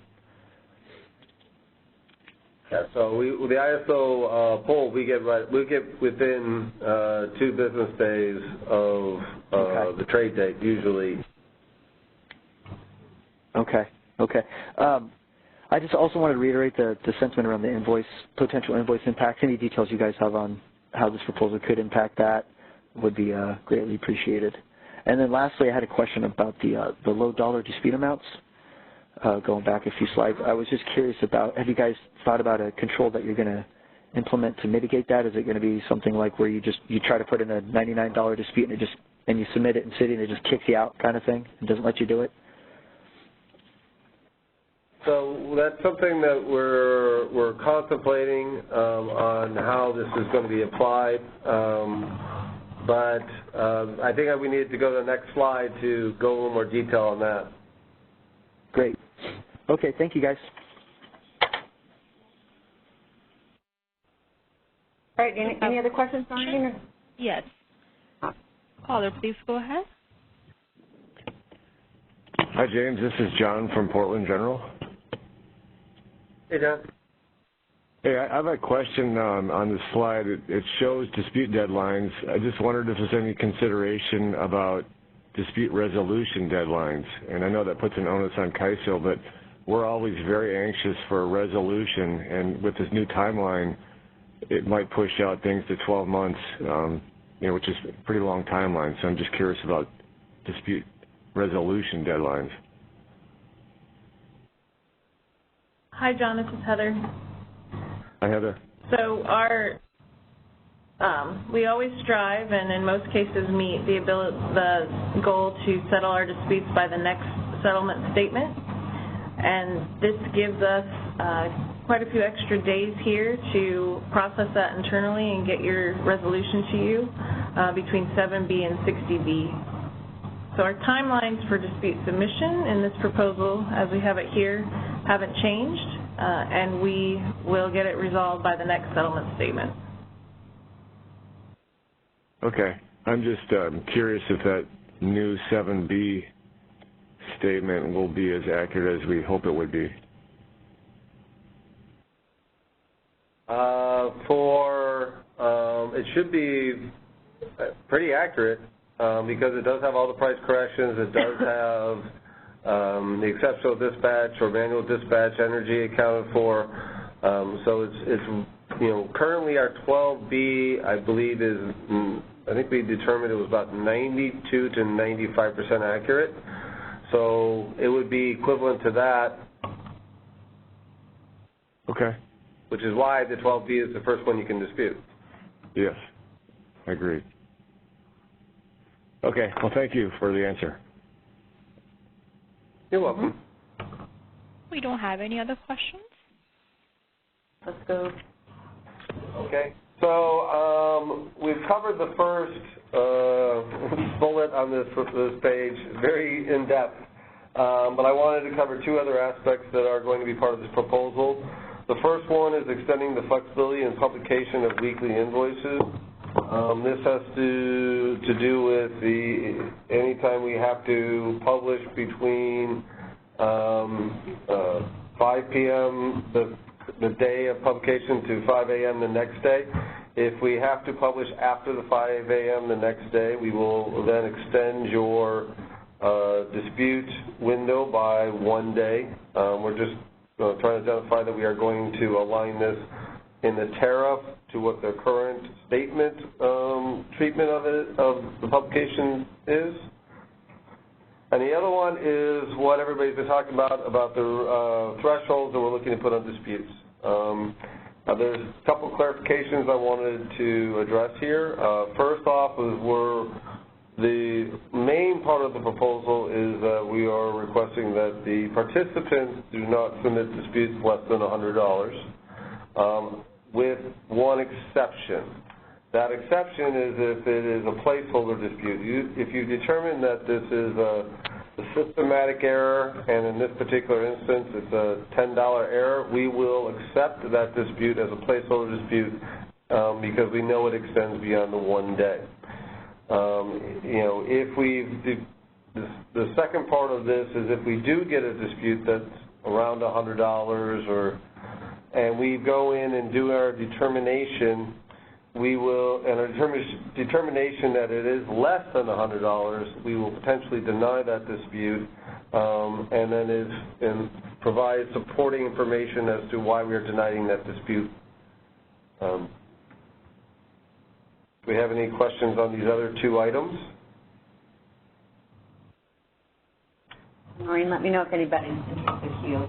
Yeah, so with the ISO poll, we get within 2 business days of the trade date usually. Okay. I just also wanted to reiterate the sentiment around the potential invoice impacts. Any details you guys have on how this proposal could impact that would be greatly appreciated. And then lastly, I had a question about the low dollar dispute amounts. Going back a few slides, I was just curious about, have you guys thought about a control that you're going to implement to mitigate that? Is it going to be something like where you try to put in a $99 dispute and you submit it in city and it just kicks you out kind of thing and doesn't let you do it? So that's something that we're contemplating on how this is going to be applied. But I think we need to go to the next slide to go a little more detail on that. Great. Okay, thank you, guys. All right, any other questions, Marlene? Yes. Caller, please go ahead. Hi, James. This is John from Portland General. Hey, John. Hey, I have a question on this slide. It shows dispute deadlines. I just wondered if there's any consideration about dispute resolution deadlines. And I know that puts an onus on CAISO, but we're always very anxious for a resolution. And with this new timeline, it might push out things to 12 months, which is a pretty long timeline. So I'm just curious about dispute resolution deadlines. Hi, John. This is Heather. Hi, Heather. So we always strive and in most cases meet the goal to settle our disputes by the next settlement statement. And this gives us quite a few extra days here to process that internally and get your resolution to you between 7B and 60B. So our timelines for dispute submission in this proposal, as we have it here, haven't changed, and we will get it resolved by the next settlement statement. Okay. I'm just curious if that new 7B statement will be as accurate as we hope it would be. It should be pretty accurate. because it does have all the price corrections. It does have the exceptional dispatch or manual dispatch energy accounted for. So it's currently our 12B, I believe, is, I think we determined it was about 92 to 95% accurate. So it would be equivalent to that. Okay. Which is why the 12B is the first one you can dispute. Yes, I agree. Okay, well, thank you for the answer. You're welcome. We don't have any other questions. Let's go. Okay, so we've covered the first bullet on this page, very in-depth, but I wanted to cover two other aspects that are going to be part of this proposal. The first one is extending the flexibility and publication of weekly invoices. This has to do with anytime we have to publish between 5 p.m. the day of publication to 5 a.m. the next day. If we have to publish after the 5 a.m. the next day, we will then extend your dispute window by 1 day. We're just trying to identify that we are going to align this in the tariff to what the current statement treatment of the publication is. And the other one is what everybody's been talking about the thresholds that we're looking to put on disputes. There's a couple clarifications I wanted to address here. First off, the main part of the proposal is that we are requesting that the participants do not submit disputes less than $100, with one exception. That exception is if it is a placeholder dispute. If you determine that this is a systematic error, and in this particular instance it's a $10 error, we will accept that dispute as a placeholder dispute because we know it extends beyond the 1 day. The second part of this is if we do get a dispute that's around $100 and we go in and do our determination, and our determination that it is less than $100, we will potentially deny that dispute and then provide supporting information as to why we are denying that dispute. Do we have any questions on these other two items? Maureen, let me know if anybody's interested here.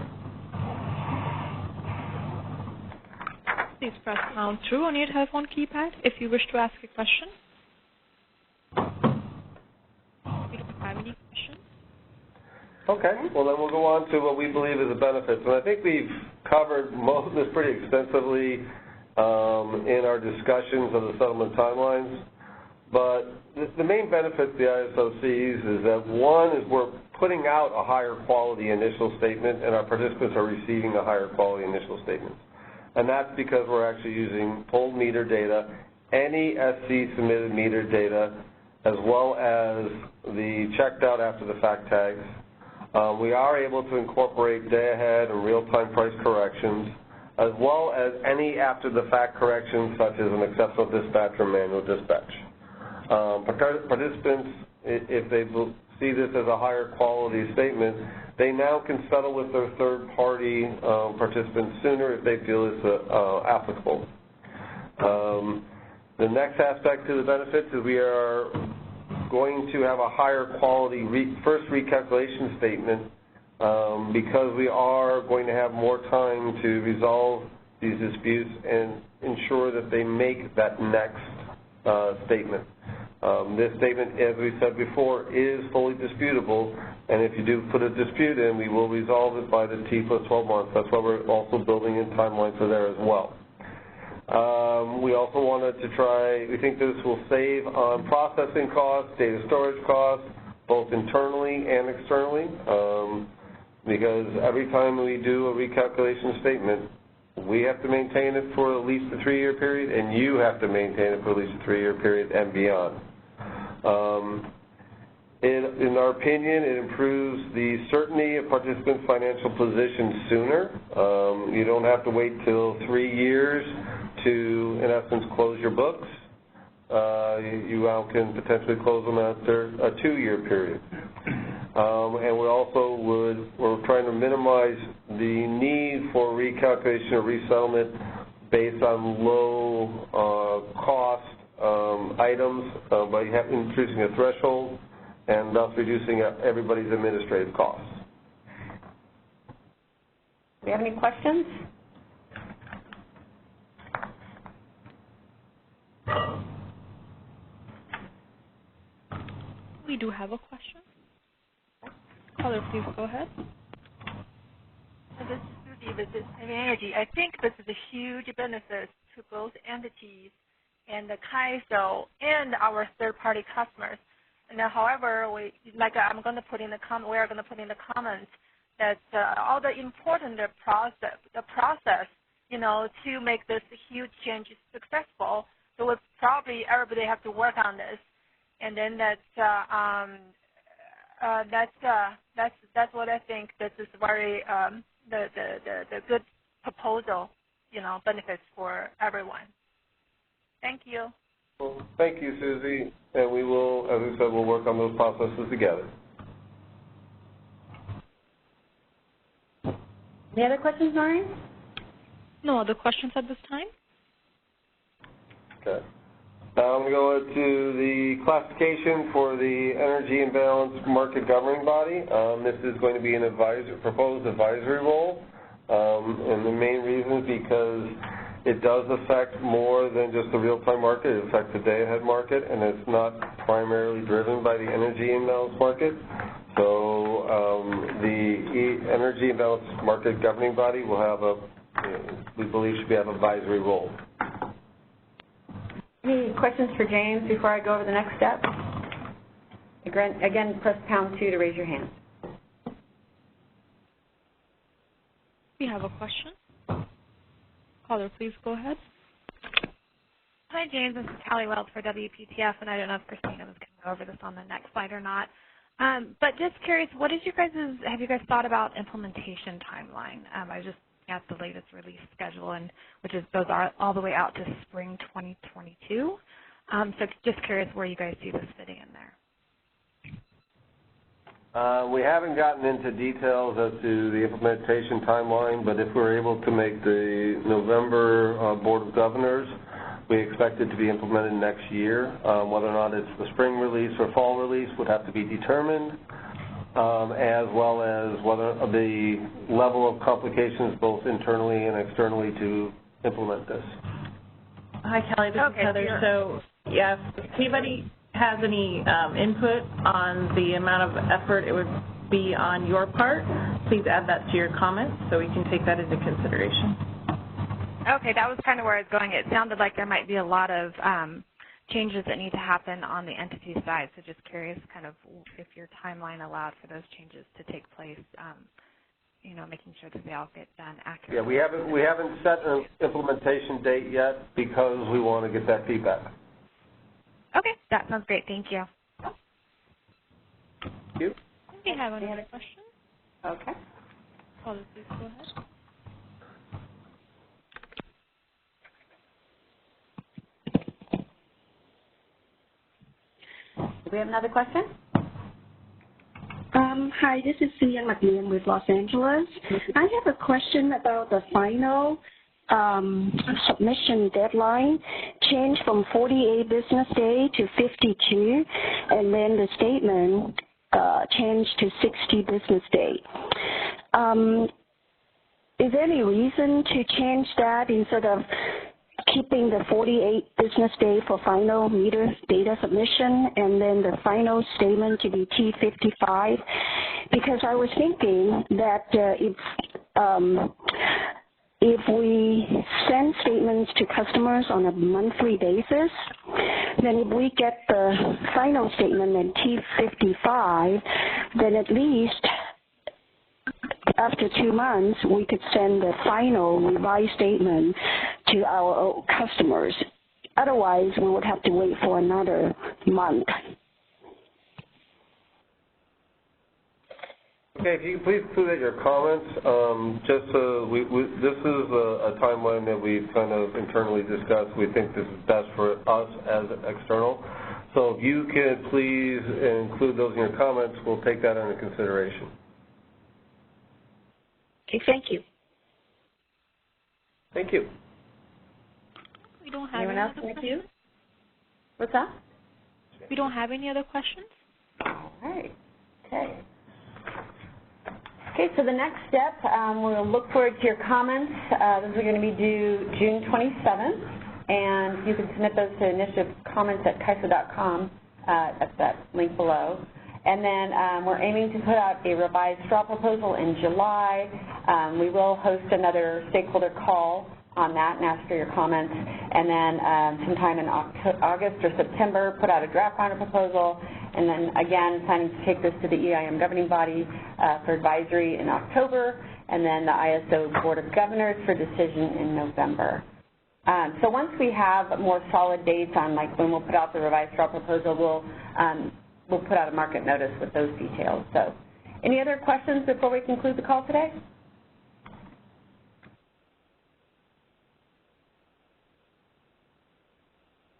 Please press pound 2 on your telephone keypad if you wish to ask a question. We don't have any questions. Okay, well then we'll go on to what we believe is the benefits. And I think we've covered most of this pretty extensively in our discussions of the settlement timelines. But the main benefit the ISO sees is that one is we're putting out a higher quality initial statement and our participants are receiving a higher quality initial statement. And that's because we're actually using pulled meter data, any SC submitted meter data, as well as the checked out after the fact tags. We are able to incorporate day ahead and real-time price corrections, as well as any after the fact corrections such as an exceptional dispatch or manual dispatch. Participants, if they see this as a higher quality statement, they now can settle with their third-party participants sooner if they feel it's applicable. The next aspect to the benefits is we are going to have a higher quality first recalculation statement because we are going to have more time to resolve these disputes and ensure that they make that next statement. This statement, as we said before, is fully disputable, and if you do put a dispute in, we will resolve it by the T plus 12 months. That's why we're also building in timelines for there as well. We also wanted to we think this will save on processing costs, data storage costs, both internally and externally, because every time we do a recalculation statement, we have to maintain it for at least a 3-year period, and you have to maintain it for at least a 3-year period and beyond. In our opinion, it improves the certainty of participants' financial position sooner. You don't have to wait till 3 years to, in essence, close your books. you now can potentially close them after a 2-year period. And we're trying to minimize the need for recalculation or resettlement based on low cost items by introducing a threshold and thus reducing everybody's administrative costs. Do we have any questions? We do have a question. Caller, please go ahead. This is Susie with Energy. I think this is a huge benefit to both entities and the CAISO and our third-party customers. And however, I'm going to put in the we are going to put in the comments that all the important process, to make this huge change successful. So it's probably everybody have to work on this, and then that's what I think. This is very the good proposal, benefits for everyone. Thank you. Well, thank you, Susie. And we will, as I said, we'll work on those processes together. Any other questions, Noreen? No other questions at this time. Okay. Now I'm going to go to the classification for the Energy Imbalance Market Governing Body. This is going to be an proposed advisory role. And the main reason is because it does affect more than just the real-time market. It affects the day-ahead market, and it's not primarily driven by the energy imbalance market. So the Energy Imbalance Market Governing Body will have we believe should have an advisory role. Any questions for James before I go over the next step? Again, press #2 to raise your hand. We have a question. Caller, please go ahead. Hi, James. This is Callie Wells for WPTF, and I don't know if Christina was going to go over this on the next slide or not. But just curious, have you guys thought about implementation timeline? I just at the latest release schedule, and which goes all the way out to spring 2022. So just curious where you guys see this fitting in there. We haven't gotten into details as to the implementation timeline, but if we're able to make the November Board of Governors, we expect it to be implemented next year. Whether or not it's the spring release or fall release would have to be determined, as well as whether the level of complications both internally and externally to implement this. Hi, Kelly. This is Heather. Sure. So, yeah, if anybody has any input on the amount of effort it would be on your part, please add that to your comments so we can take that into consideration. Okay, that was kind of where I was going. It sounded like there might be a lot of changes that need to happen on the entity side, so just curious kind of if your timeline allowed for those changes to take place, making sure that they all get done accurately. Yeah, we haven't set an implementation date yet because we want to get that feedback. Okay, that sounds great. Thank you. Thank you. We have another question. Okay. Caller, please go ahead. Do we have another question? Hi, this is Suyan McMillan with Los Angeles. I have a question about the final submission deadline changed from 48 business days to 52, and then the statement changed to 60 business days. Is there any reason to change that instead of keeping the 48 business day for final meter data submission and then the final statement to be T55? Because I was thinking that if we send statements to customers on a monthly basis, then if we get the final statement at T55, then at least after 2 months, we could send the final revised statement to our customers. Otherwise, we would have to wait for another month. Okay, if you could please include your comments, just so this is a timeline that we've kind of internally discussed. We think this is best for us as external. So if you could please include those in your comments, we'll take that under consideration. Okay, thank you. Thank you. We don't have Anyone any else other like questions? you? What's that? We don't have any other questions? All right. Okay. Okay, so the next step, we'll look forward to your comments. Those are going to be due June 27th, and you can submit those to initiativecomments@kaiso.com. That's that link below. And then we're aiming to put out a revised straw proposal in July. We will host another stakeholder call on that and ask for your comments. And then sometime in August or September, put out a draft final proposal. And then again, planning to take this to the EIM governing body for advisory in October, and then the ISO Board of Governors for decision in November. So once we have more solid dates on like when we'll put out the revised straw proposal, we'll put out a market notice with those details. So any other questions before we conclude the call today?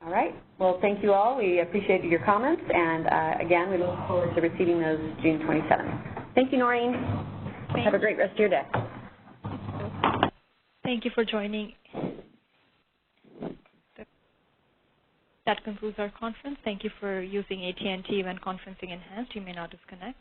All right. Well, thank you all. We appreciate your comments, and again, we look forward to receiving those June 27th. Thank you, Noreen. Have a great rest of your day. Thank you for joining. That concludes our conference. Thank you for using AT&T Event Conferencing Enhanced. You may now disconnect.